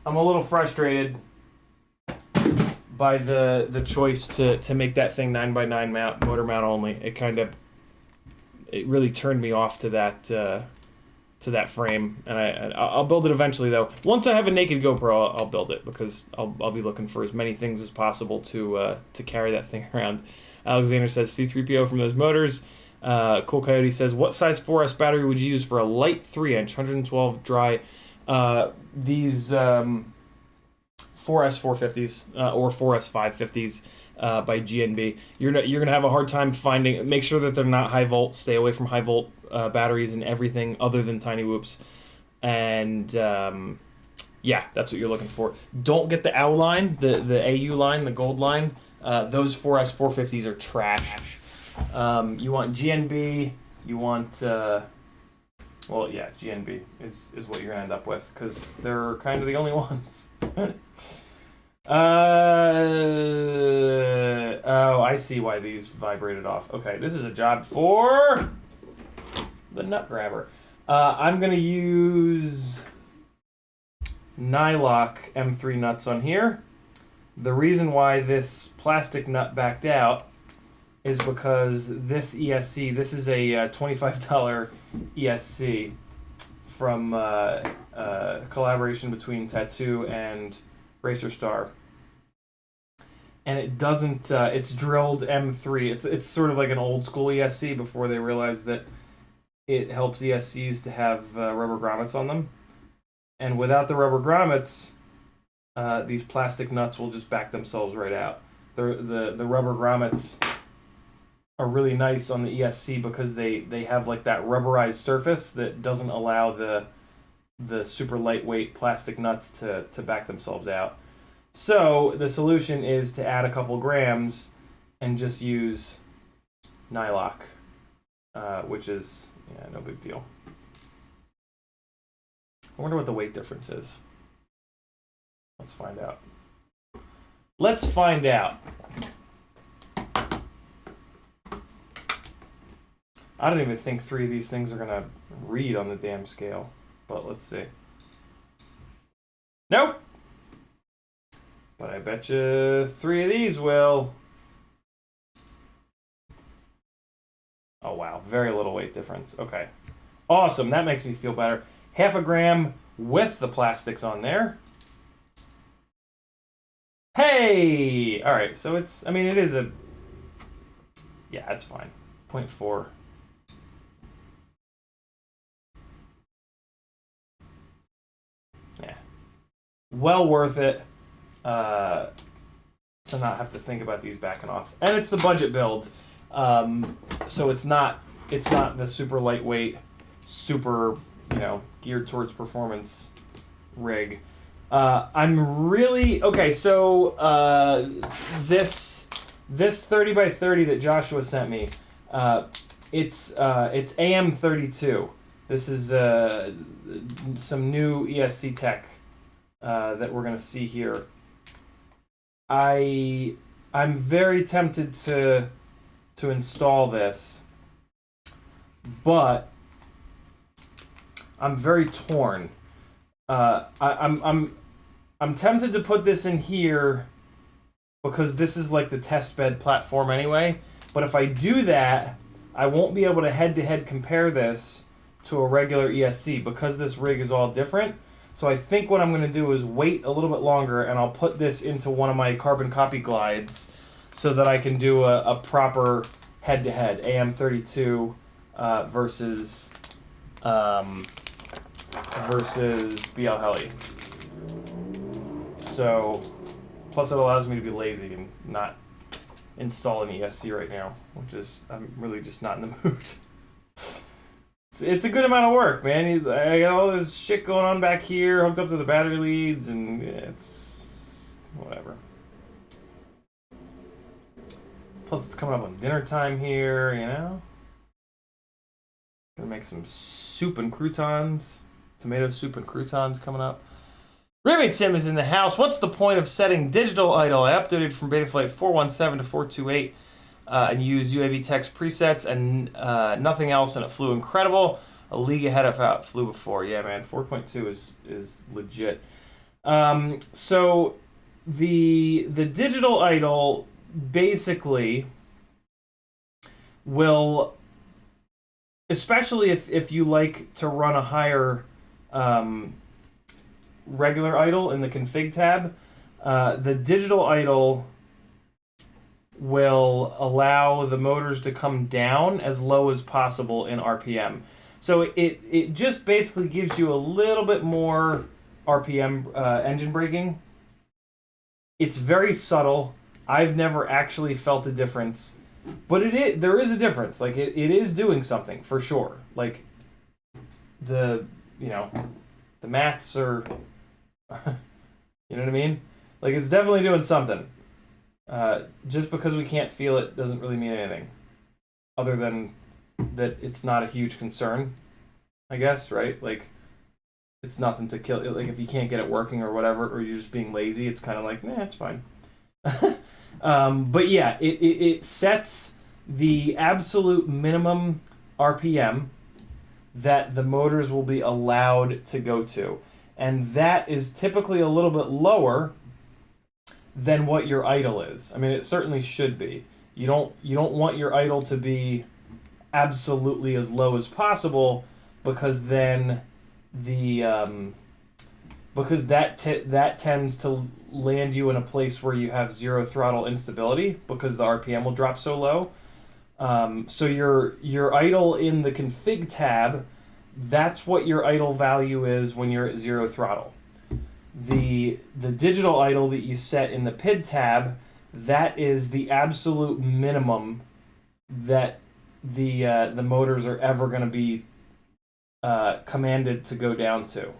a little frustrated by the choice to make that thing 9x9 mount, motor mount only. It really turned me off to that frame, and I'll build it eventually though. Once I have a naked GoPro, I'll build it because I'll be looking for as many things as possible to carry that thing around. Alexander says C3PO from those motors. Cool Coyote says, what size 4S battery would you use for a light 3-inch 112 dry? These 4S 450s or 4S 550s. By GNB, you're gonna have a hard time finding. Make sure that they're not high volt. Stay away from high volt batteries and everything other than tiny whoops. And yeah, that's what you're looking for. Don't get the AU line, the AU line, the gold line. Those 4S 450s are trash. You want GNB. You want well, yeah, GNB is what you're gonna end up with because they're kind of the only ones. Oh, I see why these vibrated off. Okay, this is a job for the nut grabber. I'm gonna use Nylock M3 nuts on here. The reason why this plastic nut backed out is because this ESC, this is a $25 ESC from collaboration between Tattoo and Racer Star, and it doesn't. It's drilled M3. It's sort of like an old school ESC before they realized that it helps ESCs to have rubber grommets on them, and without the rubber grommets, these plastic nuts will just back themselves right out. The rubber grommets are really nice on the ESC because they have like that rubberized surface that doesn't allow the super lightweight plastic nuts to back themselves out. So the solution is to add a couple grams and just use Nylock, which is no big deal. I wonder what the weight difference is. Let's find out. Let's find out. I don't even think 3 of these things are gonna read on the damn scale, but let's see. Nope. But I bet you 3 of these will. Oh wow, very little weight difference. Okay, awesome. That makes me feel better. 0.5 gram with the plastics on there. Hey, all right. So it's. I mean, it is a Yeah, that's fine. 0.4. Yeah. Well worth it to not have to think about these backing off. And it's the budget build. So it's not the super lightweight, super, geared towards performance rig. I'm really okay. So this 30 by 30 that Joshua sent me, it's AM32. This is some new ESC tech that we're gonna see here. I'm very tempted to install this, but I'm very torn. I'm tempted to put this in here because this is like the test bed platform anyway. But if I do that, I won't be able to head-to-head compare this to a regular ESC because this rig is all different. So I think what I'm going to do is wait a little bit longer, and I'll put this into one of my carbon copy glides so that I can do a proper head-to-head AM32 versus BL Heli. So, plus it allows me to be lazy and not install an ESC right now, which is, I'm really just not in the mood. It's a good amount of work, man. I got all this shit going on back here, hooked up to the battery leads, and it's whatever. Plus it's coming up on dinner time here, Gonna make some soup and croutons. Tomato soup and croutons coming up. Roommate Tim is in the house. What's the point of setting digital idle? I updated from Betaflight 417 to 428 and used UAV text presets and nothing else, and it flew incredible. A league ahead of how it flew before. Yeah, man, 4.2 is legit. So the digital idle basically will, especially if you like to run a higher regular idle in the config tab, the digital idle will allow the motors to come down as low as possible in RPM. So it just basically gives you a little bit more RPM engine braking. It's very subtle. I've never actually felt a difference, but there is a difference. Like it is doing something for sure. Like the maths are, you know what I mean? Like it's definitely doing something. Just because we can't feel it doesn't really mean anything, other than that it's not a huge concern, I guess, right? Like it's nothing to kill. Like if you can't get it working or whatever, or you're just being lazy, it's kind of like, nah, it's fine. But yeah, it sets the absolute minimum RPM that the motors will be allowed to go to. And that is typically a little bit lower than what your idle is. I mean, it certainly should be. You don't want your idle to be absolutely as low as possible, because then because that tends to land you in a place where you have zero throttle instability because the RPM will drop so low. So your idle in the config tab, that's what your idle value is when you're at zero throttle. The digital idle that you set in the PID tab, that is the absolute minimum that the motors are ever going to be commanded to go down to.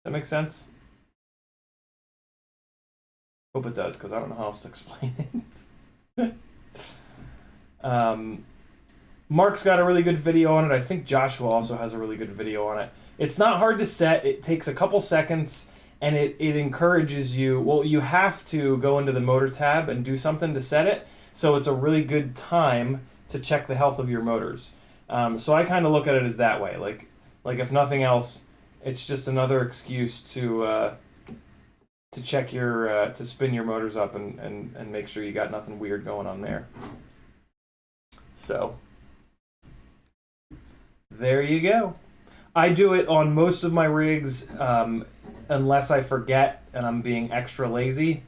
That makes sense? Hope it does, because I don't know how else to explain it. Mark's got a really good video on it. I think Joshua also has a really good video on it. It's not hard to set. It takes a couple seconds, and it encourages you. Well, you have to go into the motor tab and do something to set it, so it's a really good time to check the health of your motors. So I kind of look at it as that way. Like if nothing else, it's just another excuse to check your to spin your motors up and make sure you got nothing weird going on there. So there you go. I do it on most of my rigs, unless I forget and I'm being extra lazy,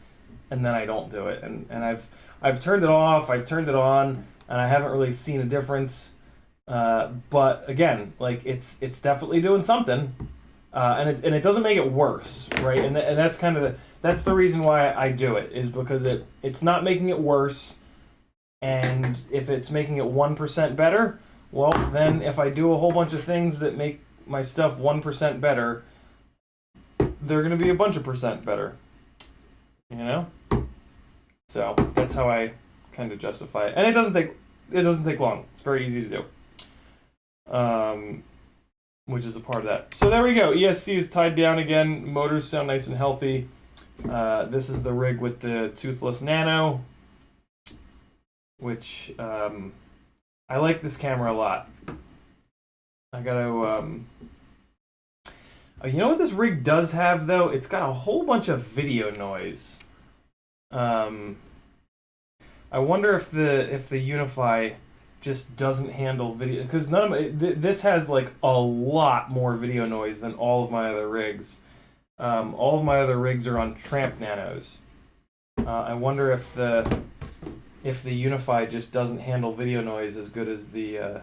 and then I don't do it. And I've turned it off, I've turned it on. and I haven't really seen a difference. But again, like it's definitely doing something, and it doesn't make it worse, right? And that's kind of that's the reason why I do it, is because it's not making it worse, and if it's making it 1% better, well then if I do a whole bunch of things that make my stuff 1% better, they're gonna be a bunch of percent better, you know. So that's how I kind of justify it, and it doesn't take long. It's very easy to do. Which is a part of that. So there we go. ESC is tied down again. Motors sound nice and healthy. This is the rig with the toothless nano, which I like this camera a lot. I gotta you know what this rig does have though? It's got a whole bunch of video noise. I wonder if the Unify just doesn't handle video, because none of this has like a lot more video noise than all of my other rigs. All of my other rigs are on Tramp nanos. I wonder if the Unify just doesn't handle video noise as good as the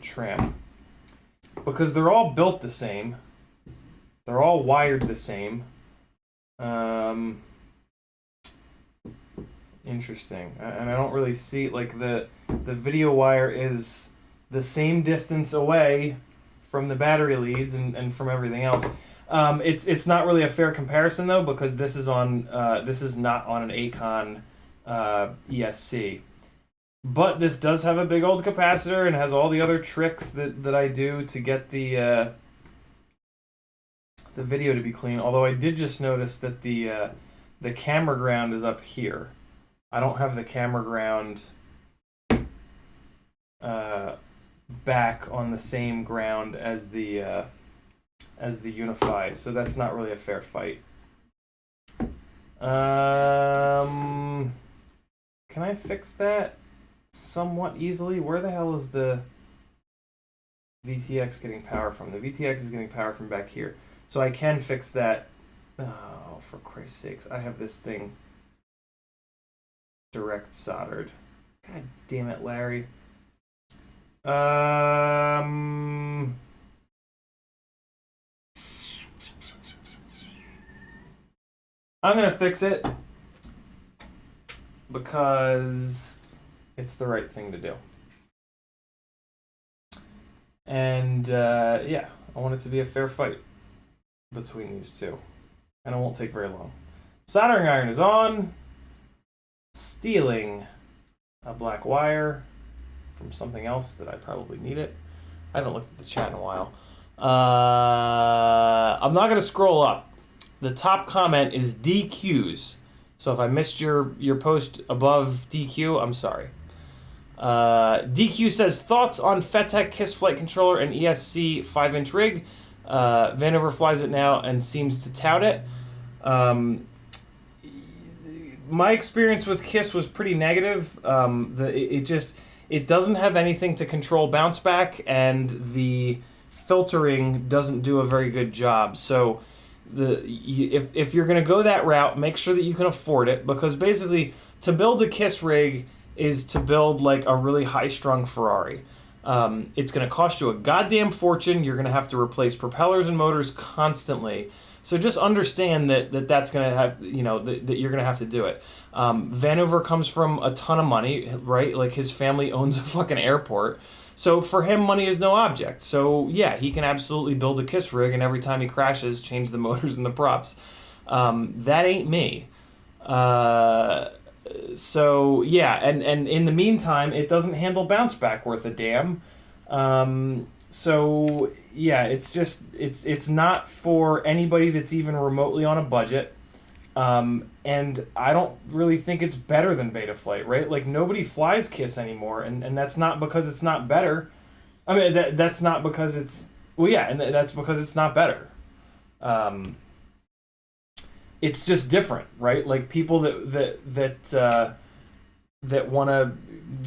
Tramp, because they're all built the same. They're all wired the same. Interesting. And I don't really see, like, the video wire is the same distance away from the battery leads and from everything else. It's not really a fair comparison though, because this is not on an Acon ESC. But this does have a big old capacitor and has all the other tricks that I do to get the video to be clean. Although I did just notice that the camera ground is up here. I don't have the camera ground back on the same ground as the Unify, so that's not really a fair fight. Can I fix that somewhat easily? Where the hell is the VTX getting power from? The VTX is getting power from back here, so I can fix that. Oh, for Christ's sakes, I have this thing direct soldered. God damn it, Larry. I'm gonna fix it because it's the right thing to do. And yeah, I want it to be a fair fight between these two, and it won't take very long. Soldering iron is on. Stealing a black wire from something else that I probably need it. I haven't looked at the chat in a while. I'm not going to scroll up. The top comment is DQs. So if I missed your post above DQ, I'm sorry. DQ says, thoughts on FETech KISS flight controller and ESC 5-inch rig. Vanover flies it now and seems to tout it. My experience with KISS was pretty negative. It doesn't have anything to control bounce back, and the filtering doesn't do a very good job. So if you're going to go that route, make sure that you can afford it, because basically to build a KISS rig is to build like a really high-strung Ferrari. It's going to cost you a goddamn fortune. You're going to have to replace propellers and motors constantly. So just understand that's going to have, you know, that you're going to have to do it. Vanover comes from a ton of money, right? Like his family owns a fucking airport. So for him, money is no object. So yeah, he can absolutely build a KISS rig, and every time he crashes, change the motors and the props. That ain't me. So yeah, and in the meantime, it doesn't handle bounce back worth a damn. So yeah, it's not for anybody that's even remotely on a budget. And I don't really think it's better than Betaflight, right? Like nobody flies KISS anymore, and that's not because it's not better. I mean, that's not because it's, well, yeah, and that's because it's not better. It's just different, right? Like people that want to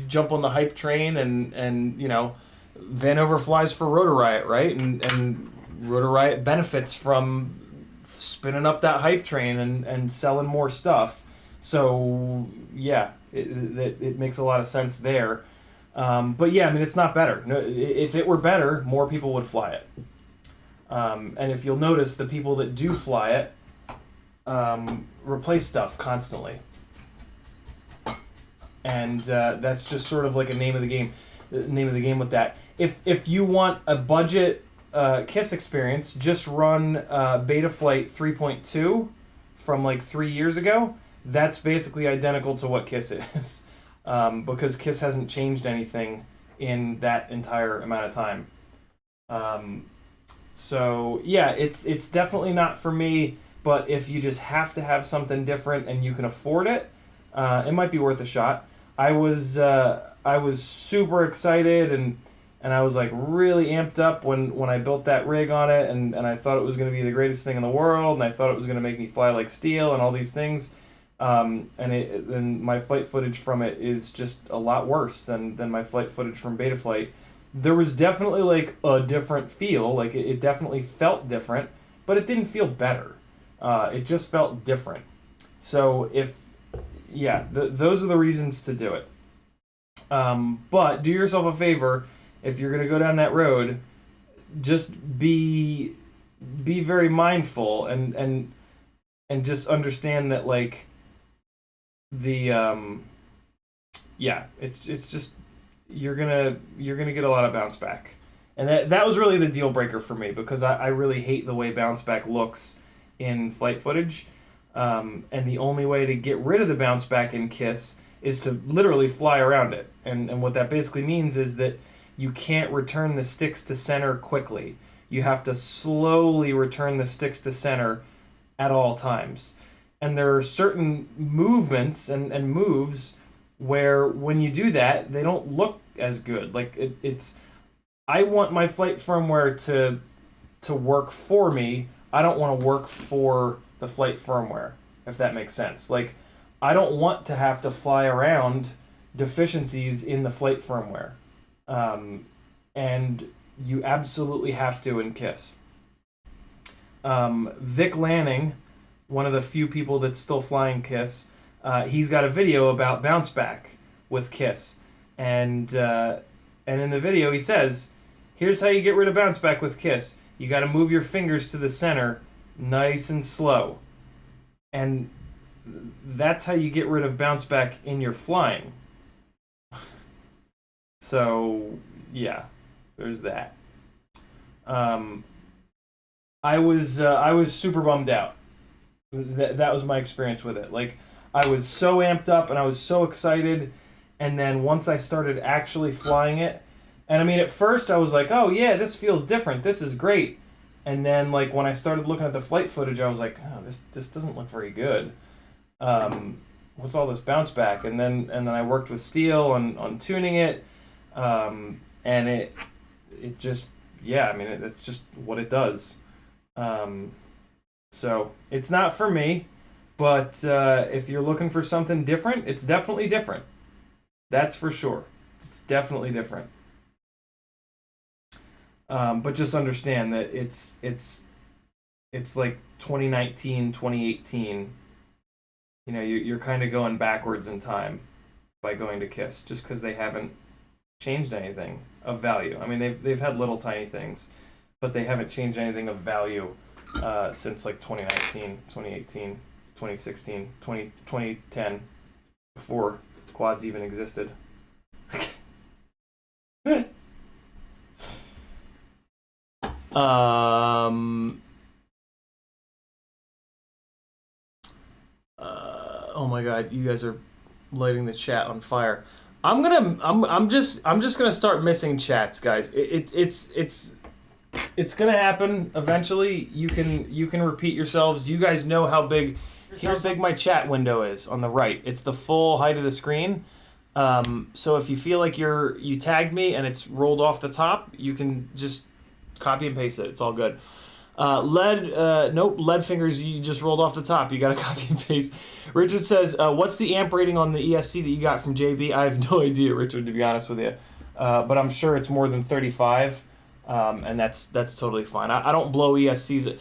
jump on the hype train, and you know, Vanover flies for Rotor Riot, right? And Rotor Riot benefits from spinning up that hype train and selling more stuff. So yeah, it makes a lot of sense there. But yeah, I mean, it's not better. No, if it were better, more people would fly it. And if you'll notice, the people that do fly it replace stuff constantly. And that's just sort of like a name of the game. The name of the game with that. If you want a budget KISS experience, just run Betaflight 3.2 from like 3 years ago. That's basically identical to what KISS is, because KISS hasn't changed anything in that entire amount of time. So yeah, it's definitely not for me. But if you just have to have something different and you can afford it, it might be worth a shot. I was super excited and I was like really amped up when I built that rig on it, and I thought it was going to be the greatest thing in the world, and I thought it was going to make me fly like steel and all these things. And my flight footage from it is just a lot worse than my flight footage from Betaflight. There was definitely like a different feel, like it definitely felt different, but it didn't feel better. It just felt different. So those are the reasons to do it. But do yourself a favor, if you're gonna go down that road, just be very mindful and just understand that like it's just you're gonna get a lot of bounce back. And that was really the deal breaker for me, because I really hate the way bounce back looks in flight footage. And the only way to get rid of the bounce back in KISS is to literally fly around it. And what that basically means is that you can't return the sticks to center quickly. You have to slowly return the sticks to center at all times. And there are certain movements and moves where when you do that, they don't look as good. Like I want my flight firmware to work for me. I don't want to work for the flight firmware, if that makes sense. Like, I don't want to have to fly around deficiencies in the flight firmware. And you absolutely have to in KISS. Vic Lanning, one of the few people that's still flying KISS, he's got a video about bounce back with KISS. And in the video he says, here's how you get rid of bounce back with KISS. You got to move your fingers to the center nice and slow. And that's how you get rid of bounce back in your flying. So, yeah, there's that. I was super bummed out. That was my experience with it. Like, I was so amped up and I was so excited, and then once I started actually flying it, and I mean, at first I was like, oh yeah, this feels different, this is great. And then like when I started looking at the flight footage, I was like, oh, this doesn't look very good. What's all this bounce back? And then I worked with Steel on tuning it, and it just, yeah, I mean, it's just what it does. So it's not for me, but if you're looking for something different, it's definitely different. That's for sure. It's definitely different. But just understand that it's like 2019, 2018. You know, you're kind of going backwards in time by going to KISS, just because they haven't changed anything of value. I mean, they've had little tiny things, but they haven't changed anything of value since like 2019, 2018, 2016, 2010, before quads even existed. Oh my god, you guys are lighting the chat on fire. I'm just gonna start missing chats, guys. It's gonna happen eventually. You can repeat yourselves. You guys know how big my chat window is on the right. It's the full height of the screen. So if you feel like you tagged me and it's rolled off the top, you can just copy and paste it. It's all good. Lead fingers, you just rolled off the top. You gotta copy and paste. Richard says, what's the amp rating on the ESC that you got from JB? I have no idea, Richard, to be honest with you. But I'm sure it's more than 35. And that's totally fine. I don't blow ESCs.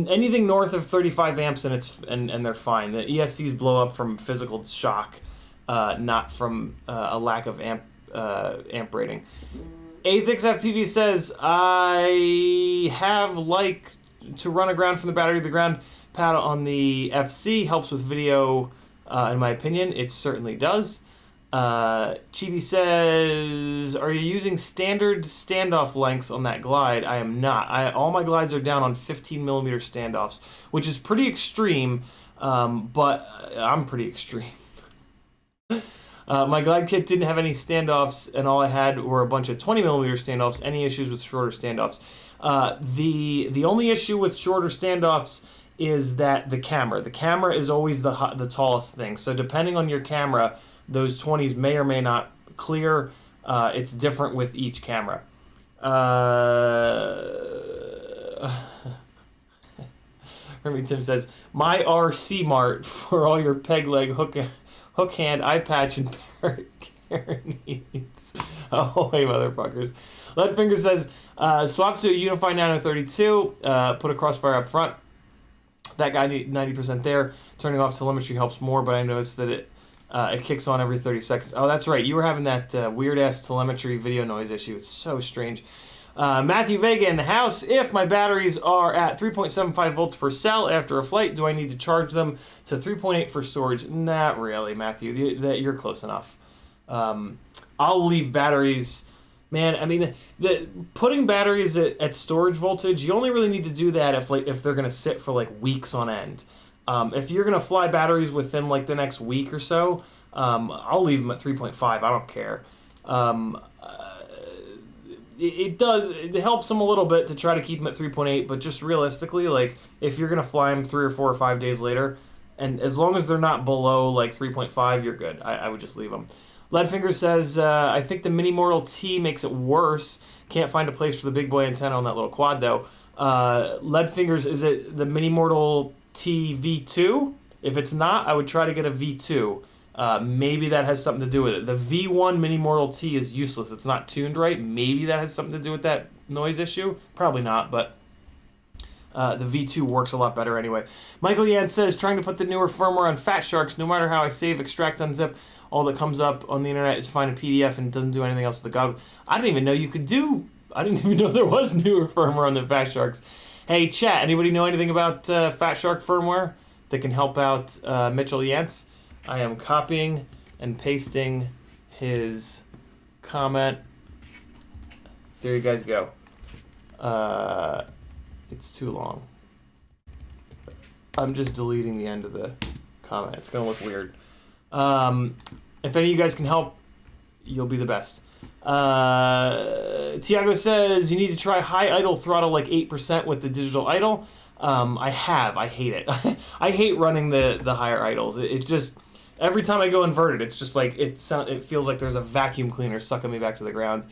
Anything north of 35 amps and they're fine. The ESCs blow up from physical shock. not from a lack of amp rating. CiottiFPV says, I have like to run aground from the battery to the ground pad on the FC. Helps with video, in my opinion. It certainly does. Chibi says, are you using standard standoff lengths on that glide? I am not. All my glides are down on 15mm standoffs, which is pretty extreme, but I'm pretty extreme. My glide kit didn't have any standoffs, and all I had were a bunch of 20mm standoffs. Any issues with shorter standoffs? The only issue with shorter standoffs is that the camera is always the tallest thing. So depending on your camera, those 20s may or may not clear. It's different with each camera. Hermie Tim says, my RC Mart for all your peg leg, hook hand, eye patch, and parrot needs. Oh, hey, motherfuckers. Leadfinger says, swap to a Unify 9032, put a crossfire up front. That guy 90% there. Turning off telemetry helps more, but I noticed that it kicks on every 30 seconds. Oh, that's right. You were having that weird-ass telemetry video noise issue. It's so strange. Matthew Vega in the house. If my batteries are at 3.75 volts per cell after a flight, do I need to charge them to 3.8 for storage? Not really, Matthew. You're close enough. I'll leave batteries... Man, I mean, putting batteries at storage voltage, you only really need to do that if they're going to sit for, like, weeks on end. If you're going to fly batteries within, like, the next week or so, I'll leave them at 3.5. I don't care. It helps them a little bit to try to keep them at 3.8, but just realistically, like, if you're going to fly them 3 or 4 or 5 days later, and as long as they're not below, like, 3.5, you're good. I would just leave them. Leadfinger says, I think the Mini Mortal T makes it worse. Can't find a place for the big boy antenna on that little quad, though. Leadfingers, is it the Mini Mortal T V2? If it's not, I would try to get a V2. Maybe that has something to do with it. The V1 Mini Mortal T is useless. It's not tuned right. Maybe that has something to do with that noise issue. Probably not, but the V2 works a lot better anyway. Michael Yan says, trying to put the newer firmware on Fat Sharks, no matter how I save, extract, unzip, all that comes up on the internet is fine in PDF and doesn't do anything else with the goggles. I didn't even know you could do... I didn't even know there was newer firmware on the Fat Sharks. Hey, chat, anybody know anything about Fat Shark firmware that can help out Mitchell Yance? I am copying and pasting his comment. There you guys go. It's too long. I'm just deleting the end of the comment. It's going to look weird. If any of you guys can help, you'll be the best. Tiago says, you need to try high idle throttle like 8% with the digital idle. I have. I hate it. I hate running the higher idles. It just, every time I go inverted, it's just like, it feels like there's a vacuum cleaner sucking me back to the ground.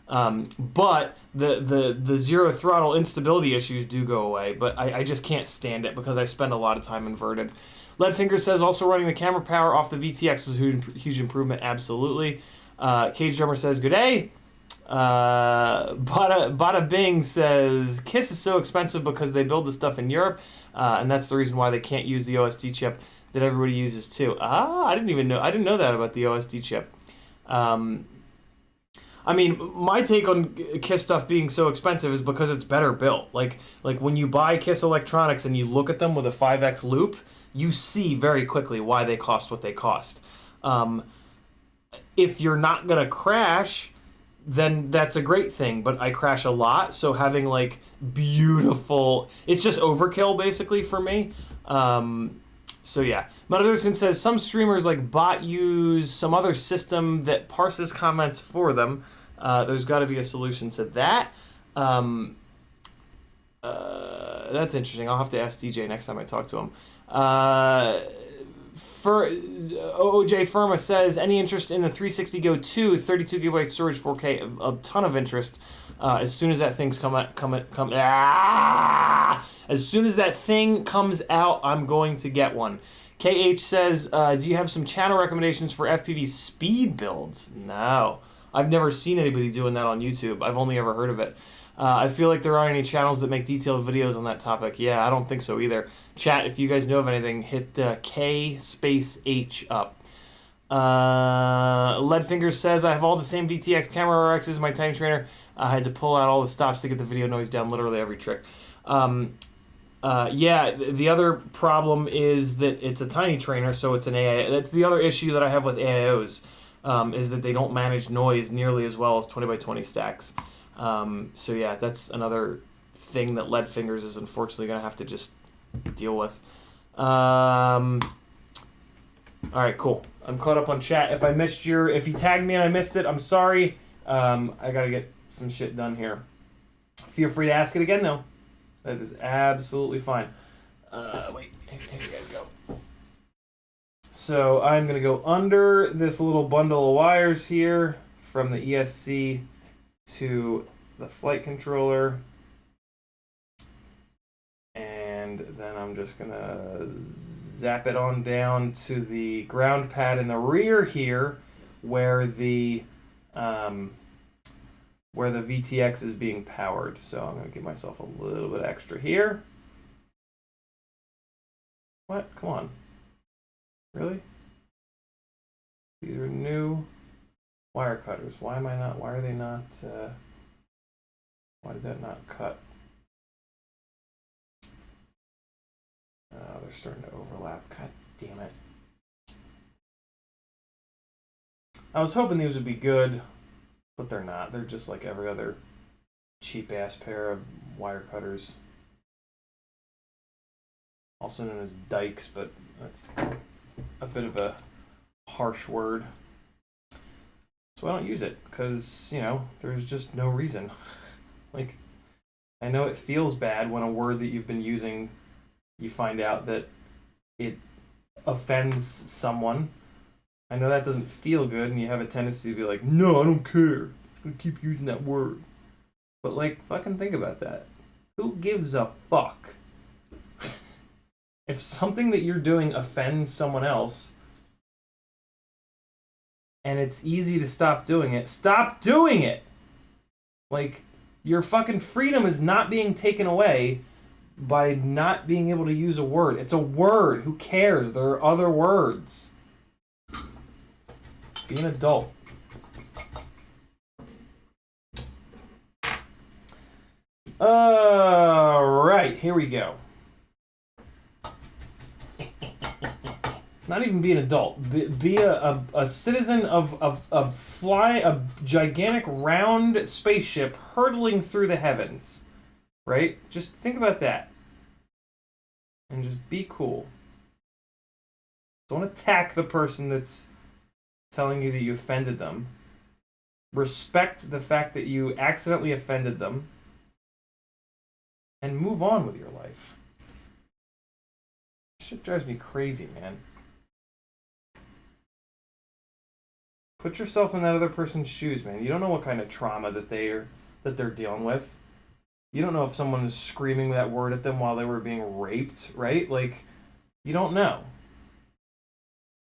But the zero throttle instability issues do go away, but I just can't stand it because I spend a lot of time inverted. Leadfinger says, also running the camera power off the VTX was a huge improvement. Absolutely. Cage Drummer says, good day. Bada Bing says, KISS is so expensive because they build the stuff in Europe, and that's the reason why they can't use the OSD chip that everybody uses too. I didn't know that about the OSD chip. I mean, my take on KISS stuff being so expensive is because it's better built. Like when you buy KISS electronics and you look at them with a 5X loop, you see very quickly why they cost what they cost. If you're not gonna crash, then that's a great thing, but I crash a lot, so having like beautiful, it's just overkill basically for me. So yeah. Motherson says, some streamers like Bot use some other system that parses comments for them. There's got to be a solution to that. That's interesting. I'll have to ask DJ next time I talk to him. OJ Firma says, any interest in the 360 Go 2 32 gigabyte storage 4K? A ton of interest. As soon as that thing's as soon as that thing comes out, I'm going to get one. KH says, do you have some channel recommendations for FPV speed builds? No. I've never seen anybody doing that on YouTube. I've only ever heard of it. I feel like there aren't any channels that make detailed videos on that topic. Yeah, I don't think so either. Chat, if you guys know of anything, hit K space H up. Leadfingers says, I have all the same DTX camera RXs as my Tiny Trainer. I had to pull out all the stops to get the video noise down, literally every trick. Yeah, the other problem is that it's a Tiny Trainer, so it's an AI. That's the other issue that I have with AIOs, is that they don't manage noise nearly as well as 20x20 stacks. So yeah, that's another thing that Leadfingers is unfortunately going to have to just deal with. All right, cool. I'm caught up on chat. If you tagged me and I missed it, I'm sorry. I gotta get some shit done here. Feel free to ask it again, though. That is absolutely fine. Wait, here you guys go. So I'm gonna go under this little bundle of wires here from the ESC to the flight controller. And then I'm just gonna zap it on down to the ground pad in the rear here where the VTX is being powered. So I'm gonna give myself a little bit extra here. What? Come on. Really? These are new wire cutters. Why are they not, why did that not cut? They're starting to overlap. God damn it. I was hoping these would be good, but they're not. They're just like every other cheap-ass pair of wire cutters. Also known as dikes, but that's a bit of a harsh word. So I don't use it, because, you know, there's just no reason. Like, I know it feels bad when a word that you've been using, you find out that it offends someone. I know that doesn't feel good, and you have a tendency to be like, no, I don't care. I'm gonna keep using that word. But, like, fucking think about that. Who gives a fuck? If something that you're doing offends someone else, and it's easy to stop doing it, stop doing it! Like, your fucking freedom is not being taken away by not being able to use a word. It's a word. Who cares? There are other words. Be an adult. Alright, here we go. Not even be an adult. Be a citizen of fly a gigantic round spaceship hurtling through the heavens. Right? Just think about that. And just be cool. Don't attack the person that's telling you that you offended them. Respect the fact that you accidentally offended them. And move on with your life. Shit drives me crazy, man. Put yourself in that other person's shoes, man. You don't know what kind of trauma that they're dealing with. You don't know if someone is screaming that word at them while they were being raped, right? Like, you don't know.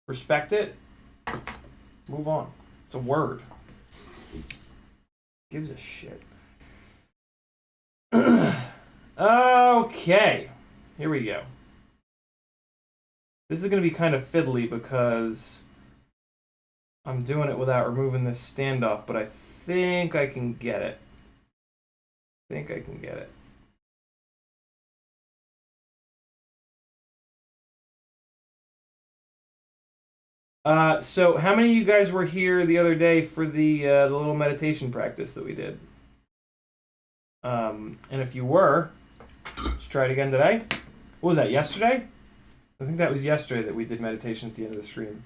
Respect it. Move on. It's a word. Gives a shit. Okay. Here we go. This is going to be kind of fiddly because I'm doing it without removing this standoff, but I think I can get it. So how many of you guys were here the other day for the little meditation practice that we did? And if you were, let's try it again today. What was that, yesterday? I think that was yesterday that we did meditation at the end of the stream.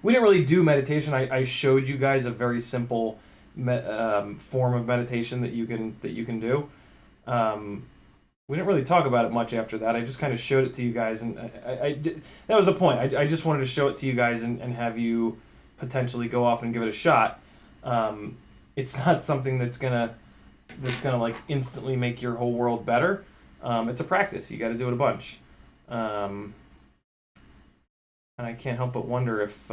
We didn't really do meditation. I showed you guys a very simple form of meditation that you can do. We didn't really talk about it much after that. I just kind of showed it to you guys, and that was the point. I just wanted to show it to you guys and have you potentially go off and give it a shot. It's not something that's gonna like instantly make your whole world better. It's a practice. You got to do it a bunch. And I can't help but wonder if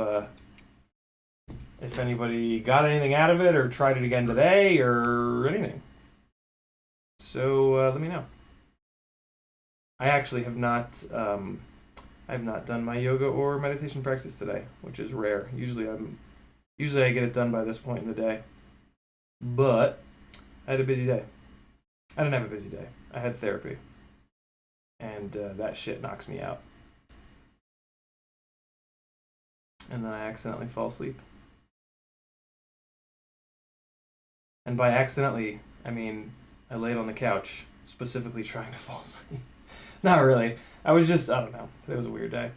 anybody got anything out of it or tried it again today or anything. So let me know. I actually have not I've not done my yoga or meditation practice today, which is rare. Usually I get it done by this point in the day. But I had a busy day. I didn't have a busy day. I had therapy. And that shit knocks me out. And then I accidentally fall asleep. And by accidentally, I mean I laid on the couch, specifically trying to fall asleep. Not really. I don't know. Today was a weird day.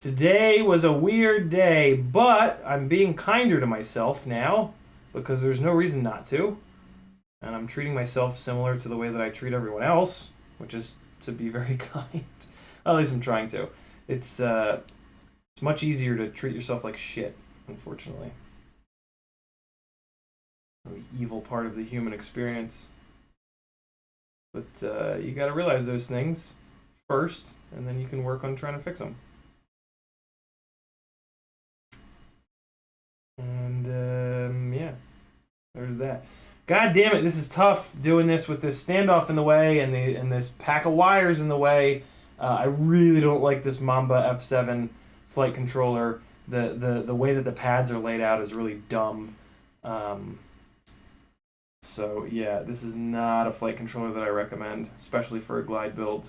Today was a weird day, but I'm being kinder to myself now because there's no reason not to. And I'm treating myself similar to the way that I treat everyone else, which is to be very kind. At least I'm trying to. It's much easier to treat yourself like shit, unfortunately. The evil part of the human experience. But you gotta realize those things first, and then you can work on trying to fix them. And yeah, there's that. God damn it, this is tough doing this with this standoff in the way and this pack of wires in the way. I really don't like this Mamba F7 flight controller. The way that the pads are laid out is really dumb. So yeah, this is not a flight controller that I recommend, especially for a glide build.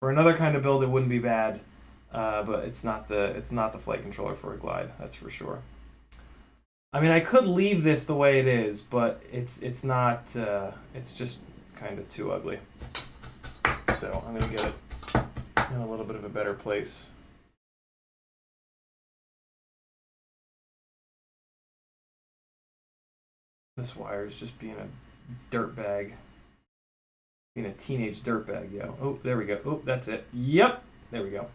For another kind of build, it wouldn't be bad, but it's not the flight controller for a glide. That's for sure. I mean, I could leave this the way it is, but it's not. It's just kind of too ugly. So I'm gonna get it in a little bit of a better place. This wire is just being a dirtbag. Being a teenage dirtbag, yo. Oh, there we go. Oh, that's it. Yep, there we go.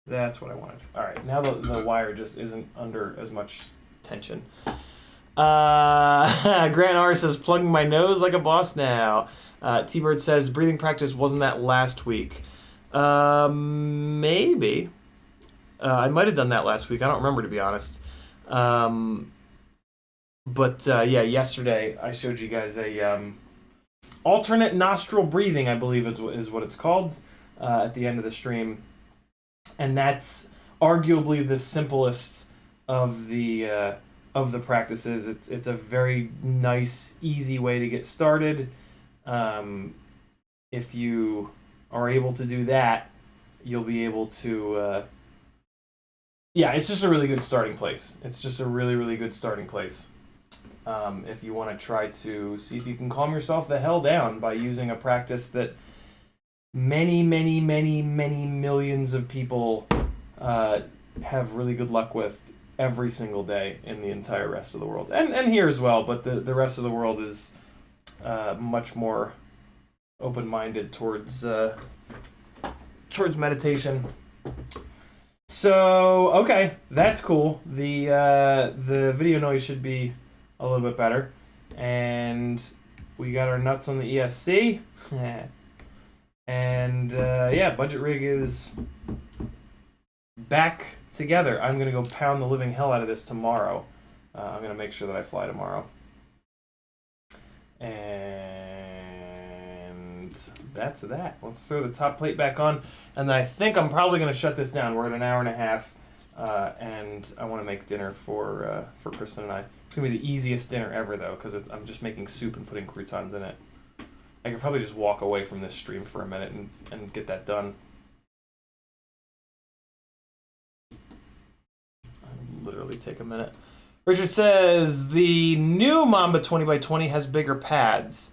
That's what I wanted. All right, now the wire just isn't under as much tension. Grant R says, plugging my nose like a boss now. T-Bird says, breathing practice wasn't that last week. Maybe. I might have done that last week. I don't remember, to be honest. But yeah, yesterday I showed you guys a alternate nostril breathing, I believe is what it's called, at the end of the stream. And that's arguably the simplest of the practices. It's a very nice, easy way to get started. If you are able to do that, you'll be able to. Yeah, it's just a really good starting place. It's just a really, really good starting place. If you want to try to see if you can calm yourself the hell down by using a practice that many, many, many, many millions of people have really good luck with every single day in the entire rest of the world. And here as well, but the rest of the world is much more open-minded towards meditation. So, okay, that's cool. The video noise should be a little bit better. And we got our nuts on the ESC. And yeah, Budget Rig is back together. I'm going to go pound the living hell out of this tomorrow. I'm going to make sure that I fly tomorrow. And that's that. Let's throw the top plate back on. And then I think I'm probably going to shut this down. We're at an hour and a half. And I want to make dinner for Kristen and I. It's going to be the easiest dinner ever, though, because I'm just making soup and putting croutons in it. I could probably just walk away from this stream for a minute and get that done. I'll literally take a minute. Richard says, the new Mamba 20x20 has bigger pads.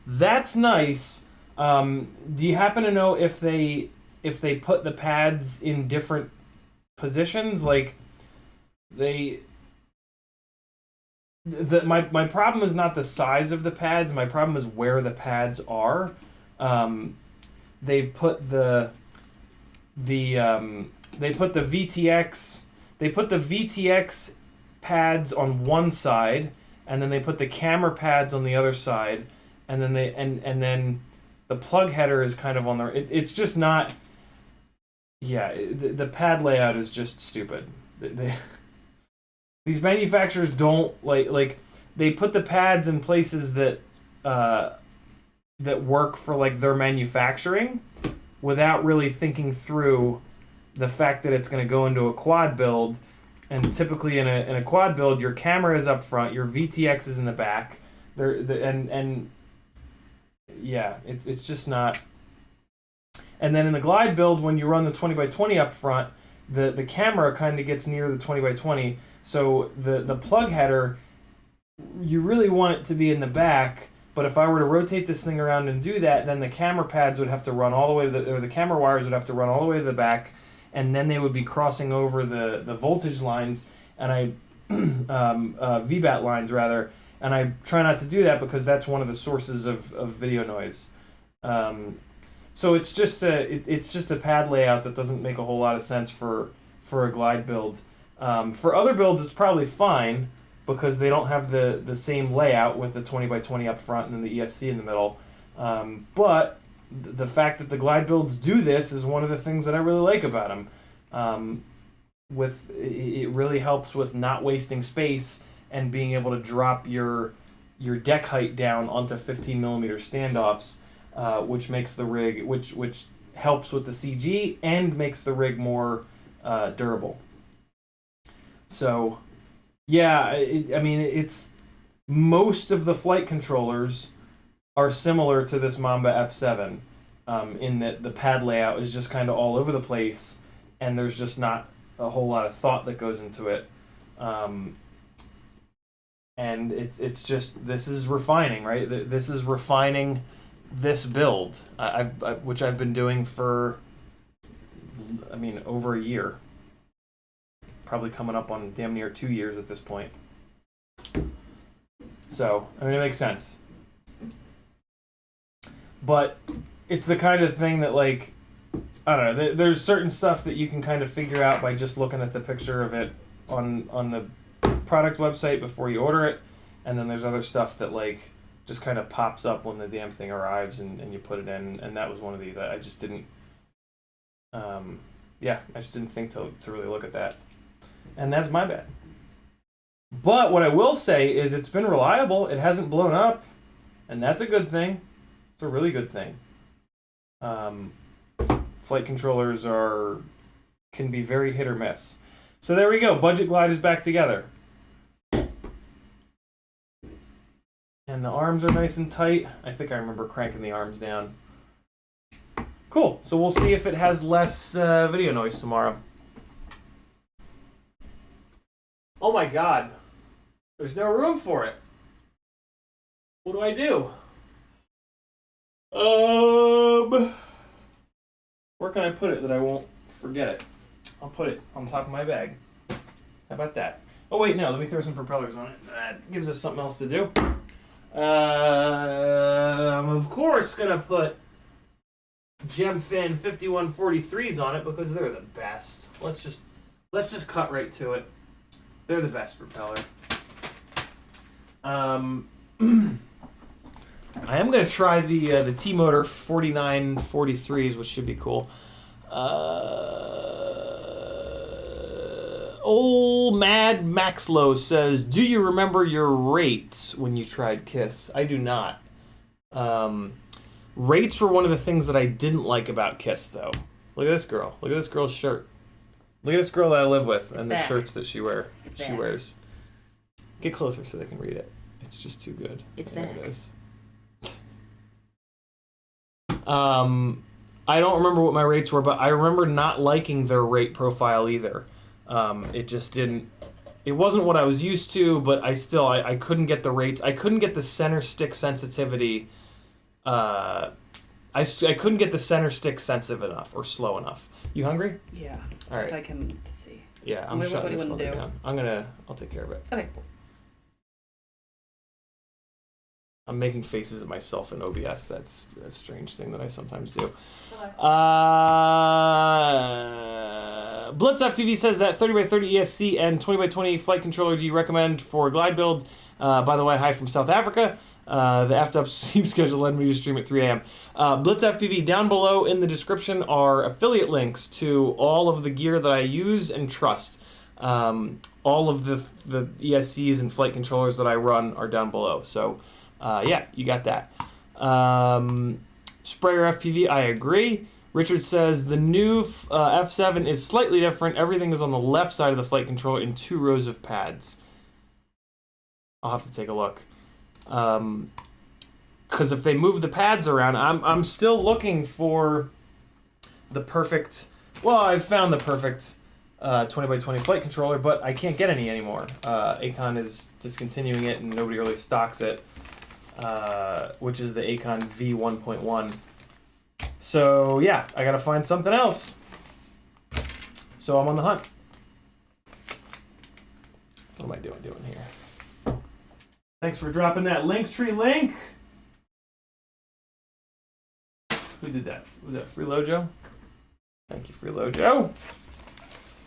That's nice. Do you happen to know if they put the pads in different positions? Like, my problem is not the size of the pads. My problem is where the pads are. They've put the VTX pads on one side, and then they put the camera pads on the other side, and then then the plug header is kind of on the. It's just not. Yeah, the pad layout is just stupid. These manufacturers don't like they put the pads in places that that work for like their manufacturing without really thinking through the fact that it's going to go into a quad build. And typically in a quad build, your camera is up front, your VTX is in the back. And yeah, it's just not. And then in the glide build, when you run the 20x20 up front, the camera kind of gets near the 20x20. So the plug header, you really want it to be in the back. But if I were to rotate this thing around and do that, then the camera pads would have to run all the way to or the camera wires would have to run all the way to the back, and then they would be crossing over the voltage lines, and VBAT lines rather, and I try not to do that because that's one of the sources of video noise. So it's just a pad layout that doesn't make a whole lot of sense for a glide build. For other builds, it's probably fine because they don't have the same layout with the 20x20 up front and then the ESC in the middle. But the fact that the glide builds do this is one of the things that I really like about them. It really helps with not wasting space and being able to drop your deck height down onto 15mm standoffs, which makes the rig, which helps with the CG and makes the rig more durable. So, yeah, it's most of the flight controllers are similar to this Mamba F7 in that the pad layout is just kind of all over the place, and there's just not a whole lot of thought that goes into it. And it's just, this is refining, right? This is refining this build, which I've been doing for, over a year. Probably coming up on damn near 2 years at this point. So, it makes sense. But it's the kind of thing that, like, I don't know, there's certain stuff that you can kind of figure out by just looking at the picture of it on the product website before you order it, and then there's other stuff that, like, just kind of pops up when the damn thing arrives and you put it in, and that was one of these. I just didn't, I just didn't think to really look at that. And that's my bad. But what I will say is it's been reliable. It hasn't blown up, and that's a good thing. It's a really good thing. Flight controllers can be very hit or miss. So there we go. Budget Glide is back together. And the arms are nice and tight. I think I remember cranking the arms down. Cool. So we'll see if it has less video noise tomorrow. Oh my god. There's no room for it. What do I do? Where can I put it that I won't forget it? I'll put it on top of my bag. How about that? Oh wait, no, let me throw some propellers on it. That gives us something else to do. I'm of course gonna put Gemfin 5143s on it because they're the best. Let's just cut right to it. They're the best propeller. I am going to try the T-Motor 4943s, which should be cool. Old Mad Maxlow says, do you remember your rates when you tried KISS? I do not. Rates were one of the things that I didn't like about KISS, though. Look at this girl. Look at this girl's shirt. Look at this girl that I live with and the shirts that she wears. Get closer so they can read it. It's just too good. It's there back. It is. I don't remember what my rates were, but I remember not liking their rate profile either. It just didn't. It wasn't what I was used to, but I couldn't get the rates. I couldn't get the center stick sensitivity. I couldn't get the center stick sensitive enough or slow enough. You hungry? Yeah. All right. So I can see. Yeah, I'm shutting what do this you want to do? down. I'll take care of it. Okay. I'm making faces at myself in OBS. That's a strange thing that I sometimes do. BlitzFPV says that 30x30 ESC and 20x20 flight controller do you recommend for glide build? By the way, hi from South Africa. The Aft Up sleep schedule led me to stream at 3 a.m. BlitzFPV, down below in the description are affiliate links to all of the gear that I use and trust. All of the ESCs and flight controllers that I run are down below. So, yeah, you got that. Sprayer FPV, I agree. Richard says the new F7 is slightly different. Everything is on the left side of the flight controller in 2 rows of pads. I'll have to take a look. Because if they move the pads around, I'm still looking for the perfect... Well, I've found the perfect 20x20 flight controller, but I can't get any anymore. Acon is discontinuing it, and nobody really stocks it, which is the Acon V1.1. So, yeah, I gotta find something else. So I'm on the hunt. What am I doing here? Thanks for dropping that Linktree link. Who did that? Was that Freelojo? Thank you, Freelojo.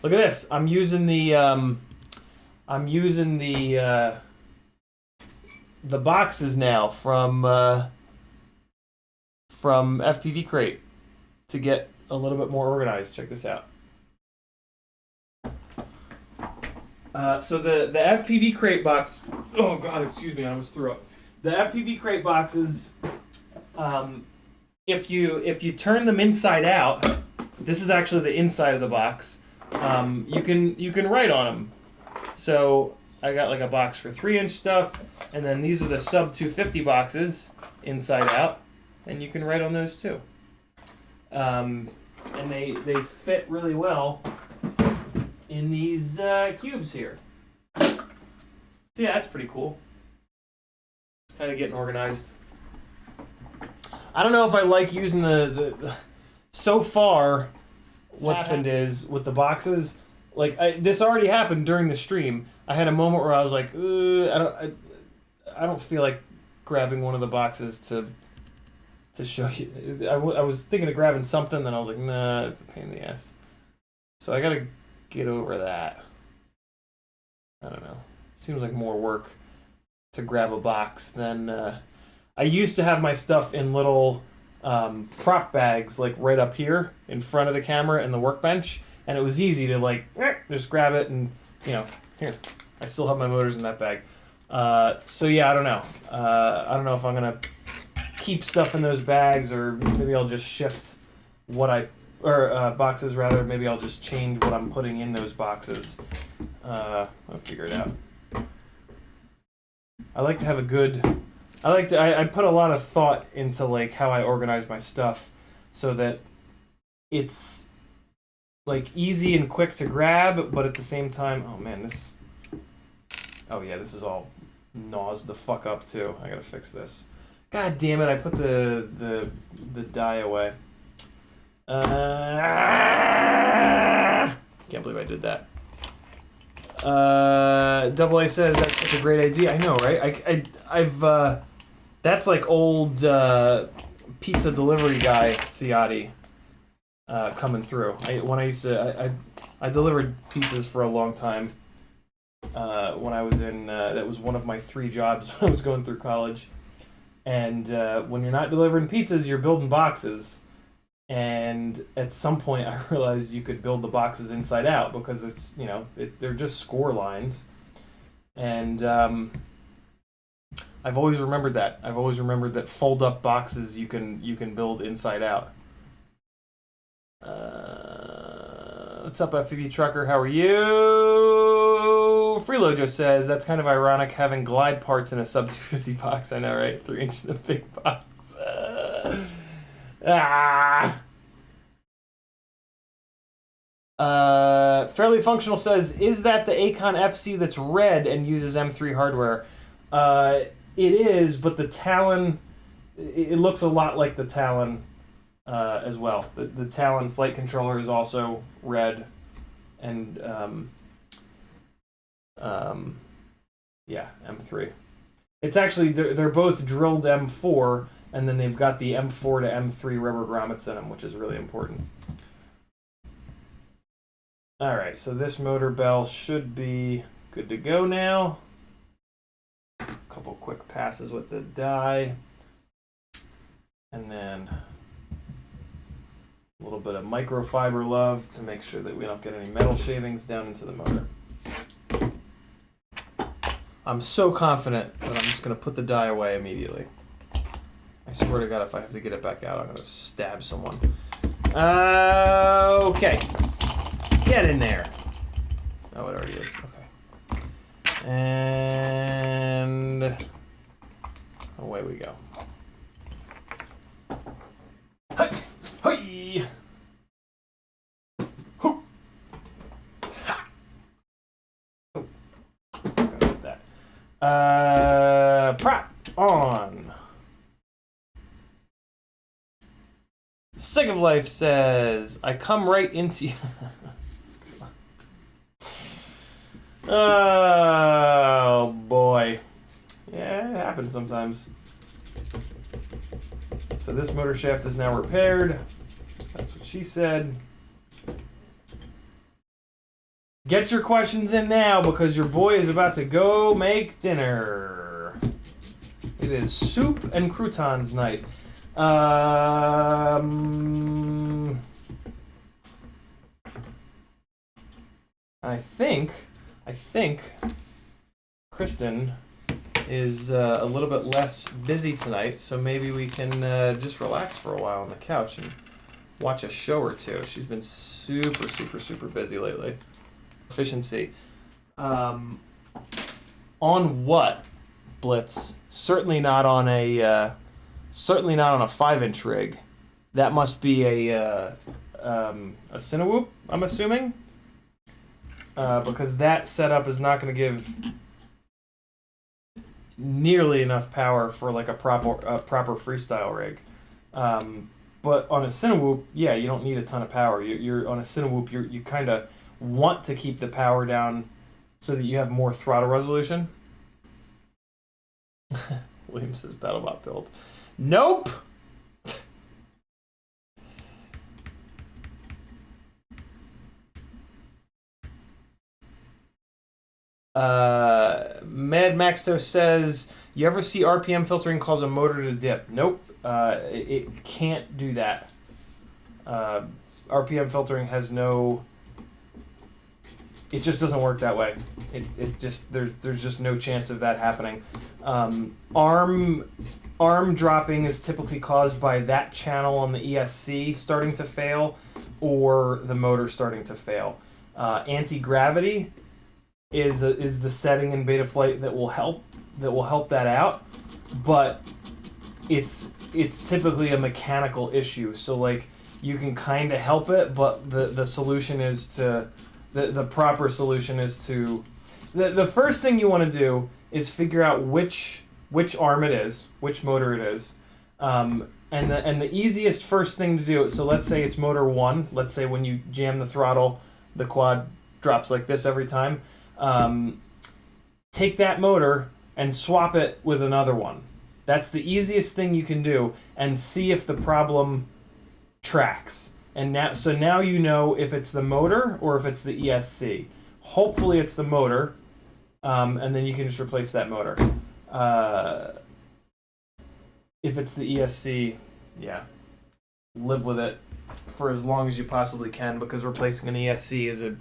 Look at this. I'm using the boxes now from FPV Crate to get a little bit more organized. Check this out. So the FPV Crate box. Oh God, excuse me, I almost threw up. The FPV Crate boxes. If you turn them inside out, this is actually the inside of the box. You can write on them. So I got like a box for 3-inch stuff, and then these are the sub 250 boxes inside out, and you can write on those too. And they fit really well in these cubes here. So yeah, that's pretty cool. Kind of getting organized. I don't know if I like using the so far what's happened is with the boxes, like this already happened during the stream. I had a moment where I was like, I don't feel like grabbing one of the boxes to show you. I was thinking of grabbing something, then I was like, nah, it's a pain in the ass. So I gotta get over that. I don't know. Seems like more work to grab a box than I used to have my stuff in little prop bags, like right up here in front of the camera and the workbench, and it was easy to like just grab it and, you know, here. I still have my motors in that bag. So yeah, I don't know. I don't know if I'm gonna keep stuff in those bags, or maybe I'll just shift what boxes rather. Maybe I'll just change what I'm putting in those boxes. I'll figure it out. I like to have a good. I put a lot of thought into like how I organize my stuff so that it's like easy and quick to grab, but at the same time, oh man, this is all gnaws the fuck up too. I gotta fix this. God damn it! I put the die away. Can't believe I did that. Double A says that's such a great idea. I know, right? I've that's like old pizza delivery guy Ciotti coming through. When I used to, I delivered pizzas for a long time. When I was in, that was one of my 3 jobs when I was going through college. And when you're not delivering pizzas, you're building boxes. And at some point, I realized you could build the boxes inside out because it's, you know, they're just score lines. And I've always remembered that. I've always remembered that fold-up boxes you can build inside out. What's up, FPV Trucker? How are you? Freelojo says, that's kind of ironic having glide parts in a sub 250 box. I know, right? 3-inch in a big box. Fairly Functional says, is that the Acon FC that's red and uses M3 hardware? It is, but the Talon, it looks a lot like the Talon as well. The Talon flight controller is also red, and yeah, M3. It's actually, they're both drilled M4, and then they've got the M4 to M3 rubber grommets in them, which is really important. All right, so this motor bell should be good to go now. A couple quick passes with the die, and then a little bit of microfiber love to make sure that we don't get any metal shavings down into the motor. I'm so confident that I'm just going to put the die away immediately. I I swear to God, if I have to get it back out, I'm gonna stab someone. Okay. Get in there. Oh, it already is. Okay. And away we go. Hi! Hi! Hoo! Ha! Oh. Got that. Prop on. Sick of Life says, I come right into you. Oh boy. Yeah, it happens sometimes. So this motor shaft is now repaired. That's what she said. Get your questions in now because your boy is about to go make dinner. It is soup and croutons night. I think Kristen is a little bit less busy tonight, so maybe we can just relax for a while on the couch and watch a show or two. She's been super busy lately. Efficiency. On what, Blitz? Certainly not on a 5-inch rig. That must be a Cinewhoop, I'm assuming. Because that setup is not going to give nearly enough power for like a proper freestyle rig. But on a Cinewhoop, yeah, you don't need a ton of power. You're on a Cinewhoop, you kind of want to keep the power down so that you have more throttle resolution. William says BattleBot build. Nope. Mad Maxto says, you ever see RPM filtering cause a motor to dip? Nope. It can't do that. RPM filtering has no... It just doesn't work that way. It just there's just no chance of that happening. Arm dropping is typically caused by that channel on the ESC starting to fail or the motor starting to fail. Anti-gravity is the setting in Betaflight that will help that out, but it's typically a mechanical issue. So like you can kind of help it, but the solution is to the proper solution is to the first thing you want to do is figure out which arm it is, which motor it is, and the easiest first thing to do. So let's say it's motor 1. Let's say when you jam the throttle, the quad drops like this every time. Take that motor and swap it with another one. That's the easiest thing you can do, and see if the problem tracks. And now you know if it's the motor or if it's the ESC. Hopefully it's the motor, and then you can just replace that motor. If it's the ESC, yeah, live with it for as long as you possibly can, because replacing an ESC is a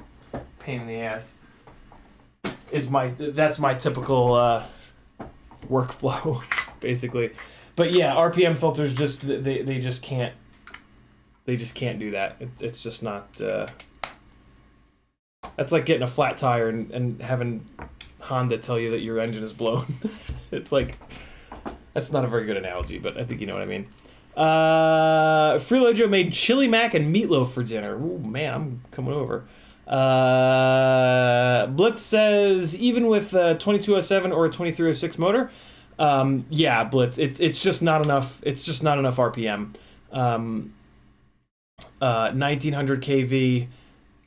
pain in the ass. That's my typical workflow, basically. But yeah, RPM filters just they just can't do that. It's just not. That's like getting a flat tire and having Honda tell you that your engine is blown. It's like, that's not a very good analogy, but I think you know what I mean. Freelo Joe made chili mac and meatloaf for dinner. Ooh, man, I'm coming over. Blitz says, even with a 2207 or a 2306 motor, yeah, Blitz, it's just not enough. It's just not enough RPM. 1900 kV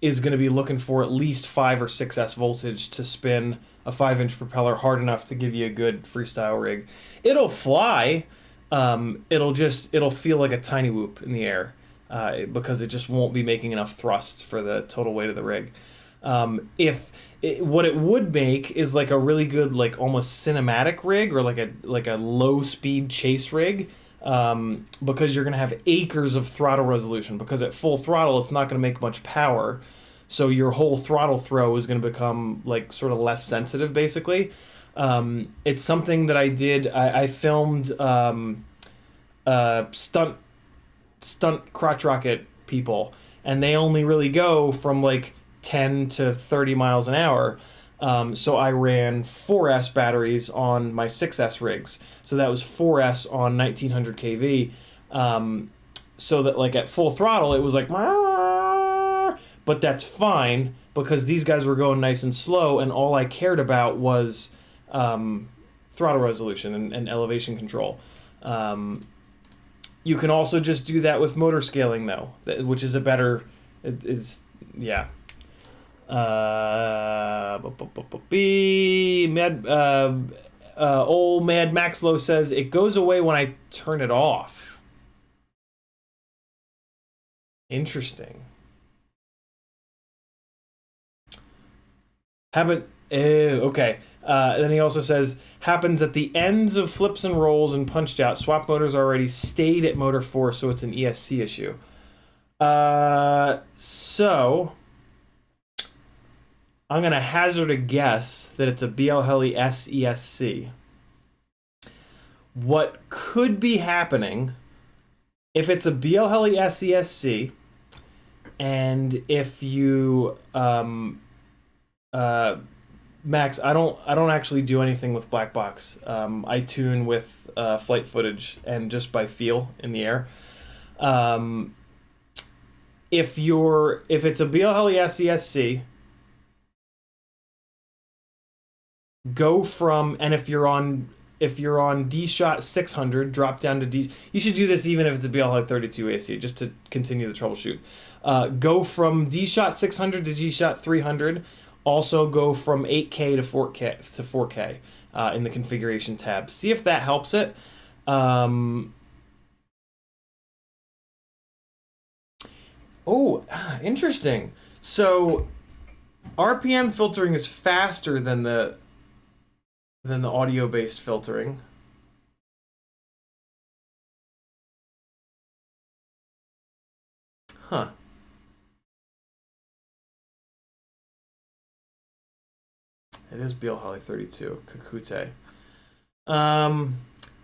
is going to be looking for at least 5 or 6S voltage to spin a 5-inch propeller hard enough to give you a good freestyle rig. It'll fly. It'll feel like a tiny whoop in the air, because it just won't be making enough thrust for the total weight of the rig. What it would make is like a really good, like almost cinematic rig, or like a low speed chase rig. Because you're going to have acres of throttle resolution, because at full throttle it's not going to make much power, so your whole throttle throw is going to become like sort of less sensitive, basically. It's something that I did. I filmed stunt crotch rocket people, and they only really go from like 10 to 30 miles an hour. So I ran 4S batteries on my 6S rigs. So that was 4S on 1900 kV. So that like at full throttle, it was like, but that's fine because these guys were going nice and slow, and all I cared about was throttle resolution and elevation control. You can also just do that with motor scaling though, which is a better, yeah. Old Mad Maxlow says it goes away when I turn it off. Interesting. Okay. Then he also says happens at the ends of flips and rolls and punched out. Swap motors already stayed at motor 4, so it's an ESC issue. So I'm gonna hazard a guess that it's a BL Heli S ESC. What could be happening if it's a BL Heli S ESC, and if you Max, I don't actually do anything with black box. I tune with flight footage and just by feel in the air. If it's a BL Heli S ESC, go from, and if you're on D-Shot 600, drop down to D. You should do this even if it's a BL Heli 32 AC, just to continue the troubleshoot. Go from D-Shot 600 to D-Shot 300. Also go from 8K to 4K in the configuration tab. See if that helps it. Interesting. So RPM filtering is faster than the audio-based filtering. Huh. It is BL Heli 32, Kakute.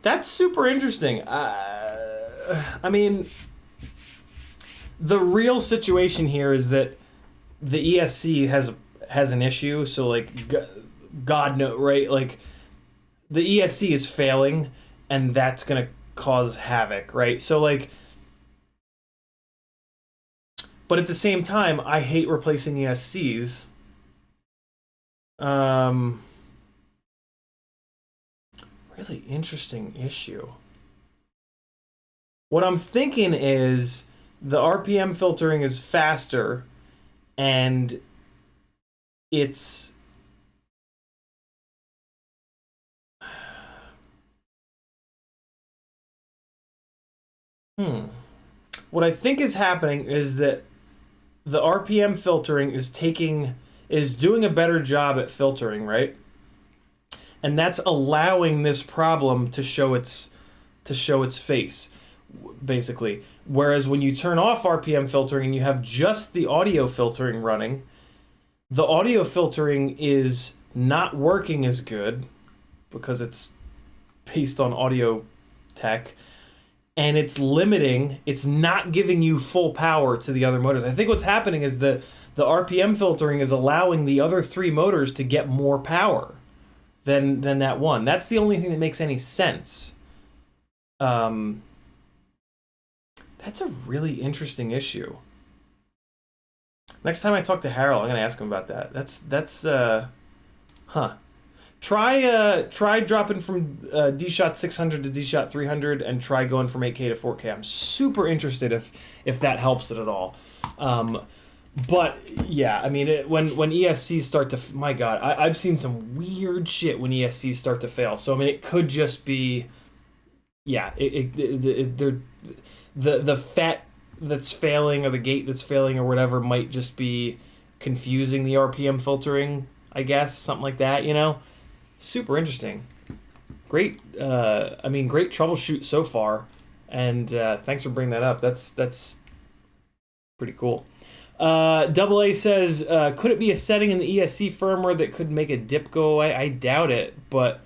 That's super interesting. I mean, the real situation here is that the ESC has an issue. So like, God knows, right? Like, the ESC is failing, and that's gonna cause havoc, right? So like, but at the same time, I hate replacing ESCs. Really interesting issue. What I'm thinking is the RPM filtering is faster, and it's what I think is happening is that the RPM filtering is doing a better job at filtering, right? And that's allowing this problem to show its face, basically. Whereas when you turn off RPM filtering and you have just the audio filtering running, the audio filtering is not working as good because it's based on audio tech, and it's not giving you full power to the other motors. I think what's happening is that the RPM filtering is allowing the other 3 motors to get more power than that one. That's the only thing that makes any sense. That's a really interesting issue. Next time I talk to Harold, I'm gonna ask him about that. That's Try dropping from D-Shot 600 to D-Shot 300 and try going from 8K to 4K. I'm super interested if that helps it at all. But yeah, I mean, when ESCs start to, my God, I've seen some weird shit when ESCs start to fail. So I mean, it could just be, yeah, the FET that's failing or the gate that's failing or whatever might just be confusing the RPM filtering, I guess, something like that, you know. Super interesting. Great, I mean, great troubleshoot so far, and thanks for bringing that up. That's pretty cool. Double A says, could it be a setting in the ESC firmware that could make a dip go away? I doubt it, but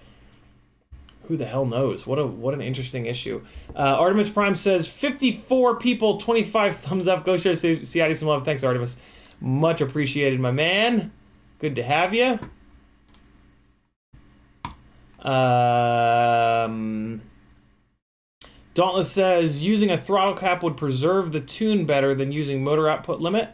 Who the hell knows? What an interesting issue. Artemis Prime says 54 people, 25 thumbs up. Go show Ciotti some love. Thanks, Artemis. Much appreciated, my man. Good to have you. Dauntless says using a throttle cap would preserve the tune better than using motor output limit.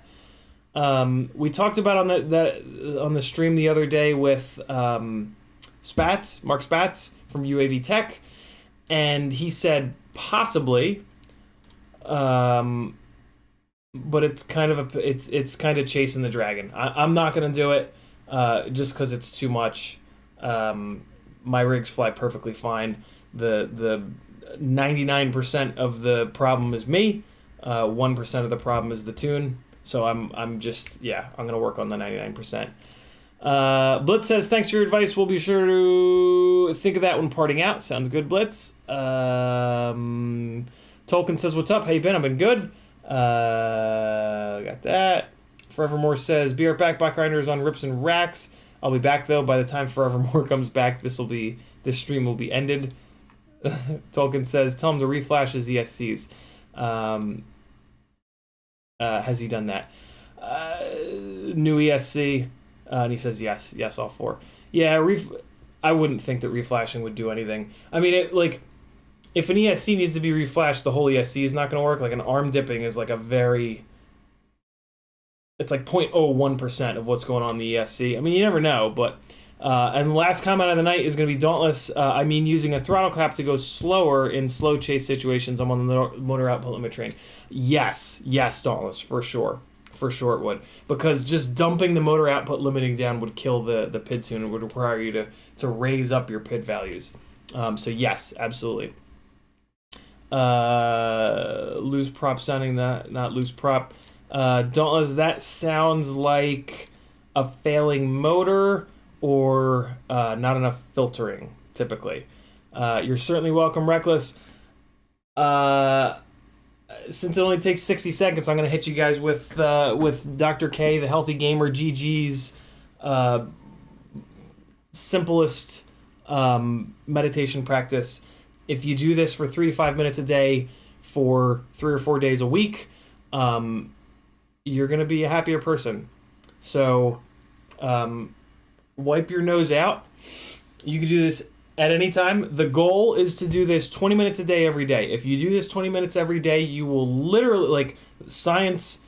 We talked about on the stream the other day with Spatz, Mark Spatz from UAV Tech, and he said possibly, but it's kind of it's kind of chasing the dragon. I'm not gonna do it just because it's too much. My rigs fly perfectly fine. The 99% of the problem is me. 1% of the problem is the tune. So I'm gonna work on the 99%. Blitz says, thanks for your advice. We'll be sure to think of that when parting out. Sounds good, Blitz. Tolkien says, what's up? How you been? I've been good. Got that. Forevermore says, be right back. Black Grinders on Rips and Racks. I'll be back though. By the time Forevermore comes back, this stream will be ended. Tolkien says, tell him to reflash his ESCs. Has he done that? New ESC. And he says, yes, all 4. Yeah, I wouldn't think that reflashing would do anything. I mean, if an ESC needs to be reflashed, the whole ESC is not going to work. Like an arm dipping is like it's like 0.01% of what's going on in the ESC. I mean, you never know, but, and the last comment of the night is going to be Dauntless. I mean, using a throttle cap to go slower in slow chase situations. I'm on the motor output limit train. Yes, Dauntless, for sure. For sure it would. Because just dumping the motor output limiting down would kill the PID tune. It would require you to raise up your PID values. So yes, absolutely. Loose prop sounding, not loose prop. Dauntless, that sounds like a failing motor or not enough filtering, typically. You're certainly welcome, Reckless. Since it only takes 60 seconds, I'm going to hit you guys with Dr. K, the Healthy Gamer, GG's simplest meditation practice. If you do this for 3 to 5 minutes a day for 3 or 4 days a week, you're going to be a happier person. So wipe your nose out. You can do this at any time. The goal is to do this 20 minutes a day every day. If you do this 20 minutes every day, you will literally, like, science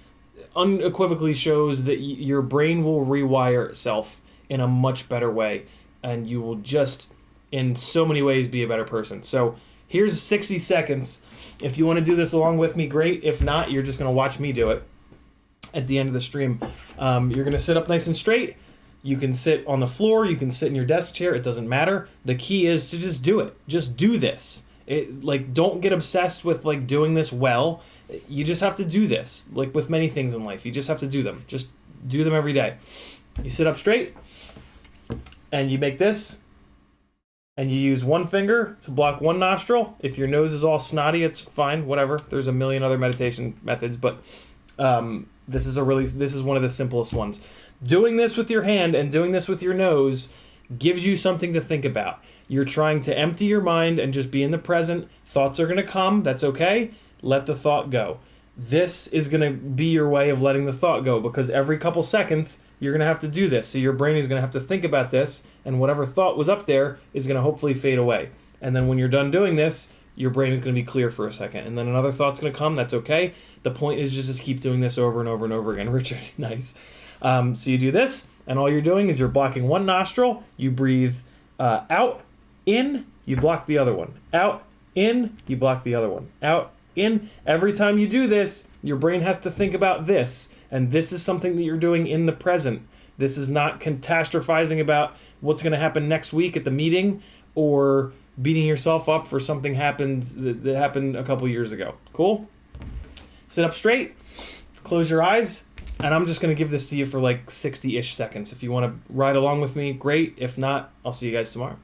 unequivocally shows that your brain will rewire itself in a much better way, and you will just, in so many ways, be a better person. So here's 60 seconds. If you want to do this along with me, great. If not, you're just going to watch me do it at the end of the stream. You're going to sit up nice and straight. You can sit on the floor, you can sit in your desk chair, it doesn't matter. The key is to just do it. Just do this. Don't get obsessed with doing this well. You just have to do this. Like with many things in life, you just have to do them. Just do them every day. You sit up straight and you make this and you use one finger to block one nostril. If your nose is all snotty, it's fine, whatever. There's a million other meditation methods, but this is one of the simplest ones. Doing this with your hand and doing this with your nose gives you something to think about. You're trying to empty your mind and just be in the present. Thoughts are going to come. That's okay. Let the thought go. This is going to be your way of letting the thought go, because every couple seconds you're going to have to do this. So your brain is going to have to think about this, and whatever thought was up there is going to hopefully fade away. And then when you're done doing this, your brain is going to be clear for a second. And then another thought's going to come. That's okay. The point is just to keep doing this over and over and over again. Richard, nice. So you do this, and all you're doing is you're blocking one nostril. You breathe out, in, you block the other one. Out, in, you block the other one. Out, in. Every time you do this, your brain has to think about this, and this is something that you're doing in the present. This is not catastrophizing about what's going to happen next week at the meeting or beating yourself up for something that happened a couple years ago. Cool? Sit up straight, close your eyes, and I'm just going to give this to you for 60-ish seconds. If you want to ride along with me, great. If not, I'll see you guys tomorrow.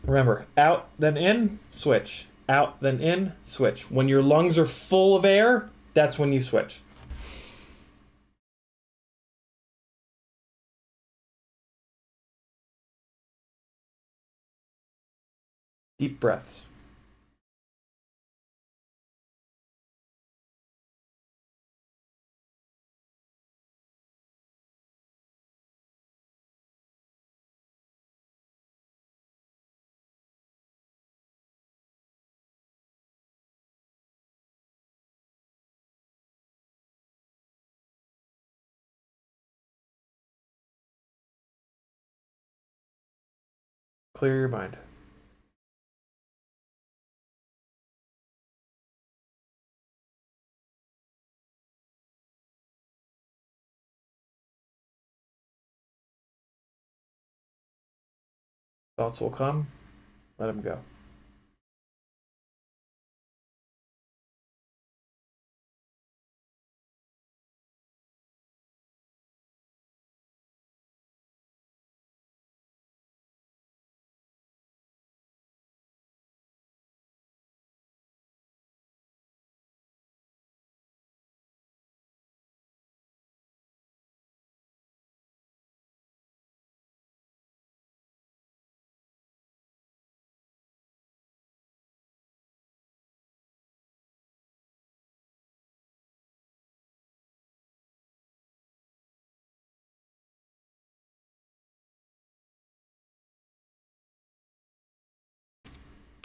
Remember, out, then in, switch. Out, then in, switch. When your lungs are full of air, that's when you switch. Deep breaths. Clear your mind. Thoughts will come. Let them go.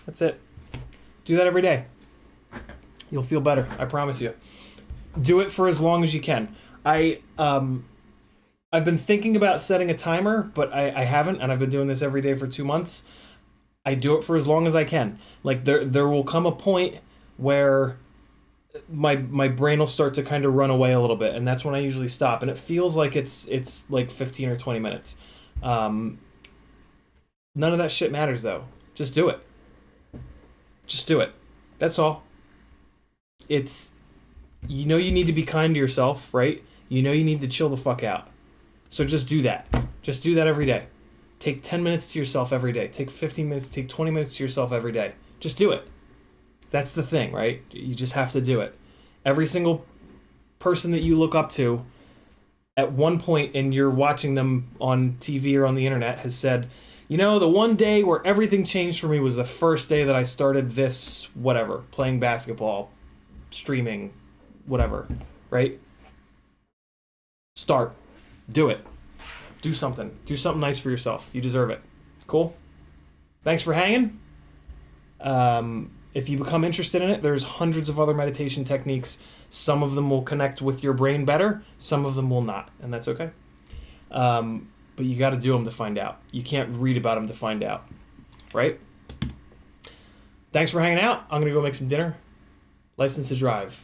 That's it. Do that every day. You'll feel better. I promise you. Do it for as long as you can. I've been thinking about setting a timer, but I haven't, and I've been doing this every day for 2 months. I do it for as long as I can. Like there will come a point where my brain will start to kind of run away a little bit, and that's when I usually stop. And it feels like it's like 15 or 20 minutes. None of that shit matters though. Just do it. Just do it. That's all. It's, you know, you need to be kind to yourself, right? You know you need to chill the fuck out. So just do that. Just do that every day. Take 10 minutes to yourself every day. Take 15 minutes, take 20 minutes to yourself every day. Just do it. That's the thing, right? You just have to do it. Every single person that you look up to at one point and you're watching them on TV or on the internet has said, you know, the one day where everything changed for me was the first day that I started this, whatever, playing basketball, streaming, whatever, right? Start. Do it. Do something. Do something nice for yourself. You deserve it. Cool? Thanks for hanging. If you become interested in it, there's hundreds of other meditation techniques. Some of them will connect with your brain better. Some of them will not, and that's okay. But you got to do them to find out. You can't read about them to find out, right? Thanks for hanging out. I'm going to go make some dinner. License to drive.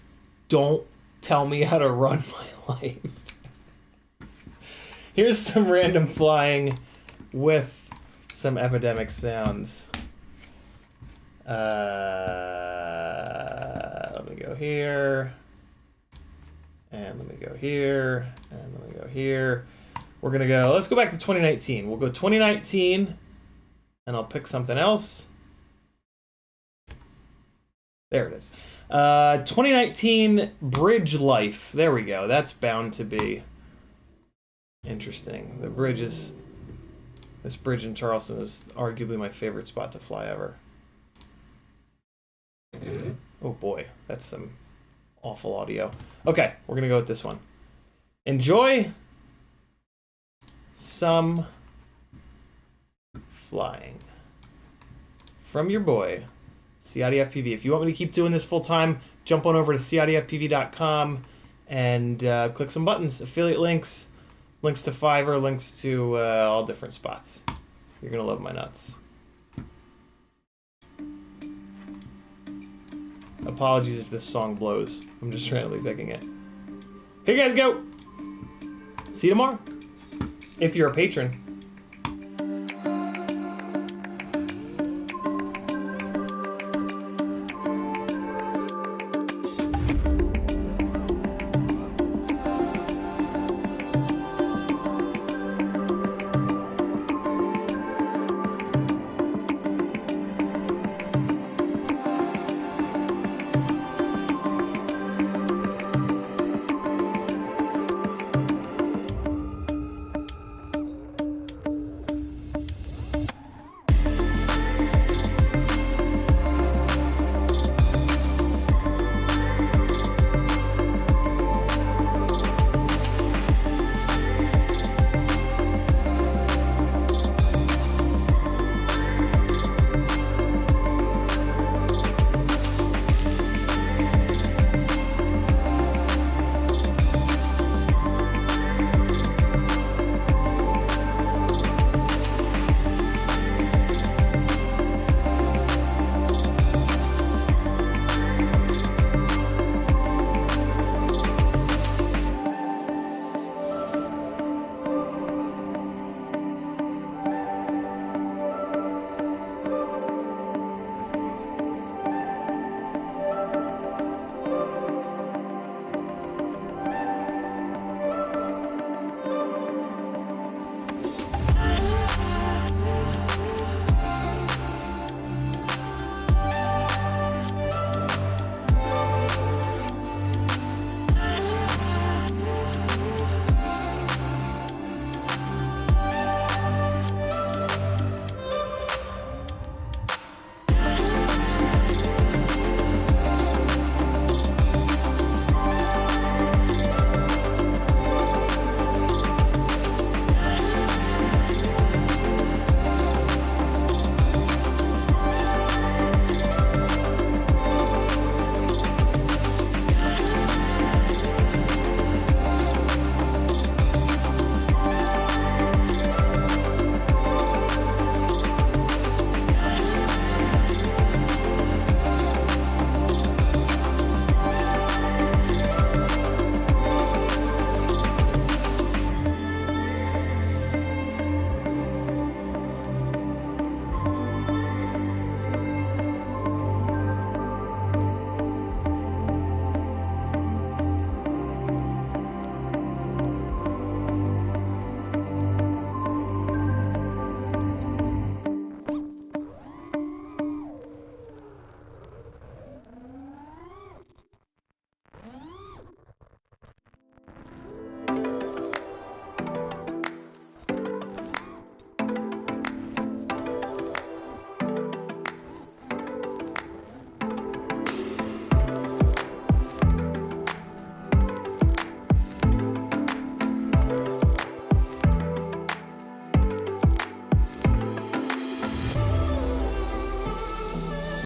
Don't tell me how to run my life. Here's some random flying with some epidemic sounds. Let me go here. And let me go here. And let me go here. We're going to go, let's go back to 2019. We'll go 2019, and I'll pick something else. There it is. 2019 bridge life. There we go. That's bound to be interesting. The bridge is, this bridge in Charleston is arguably my favorite spot to fly ever. Oh boy, that's some awful audio. Okay, we're going to go with this one. Enjoy some flying from your boy, CiottiFPV. If you want me to keep doing this full time, jump on over to CiottiFPV.com and click some buttons, affiliate links, links to Fiverr, links to all different spots. You're gonna love my nuts. Apologies if this song blows. I'm just randomly picking it. Here you guys go. See you tomorrow. If you're a patron.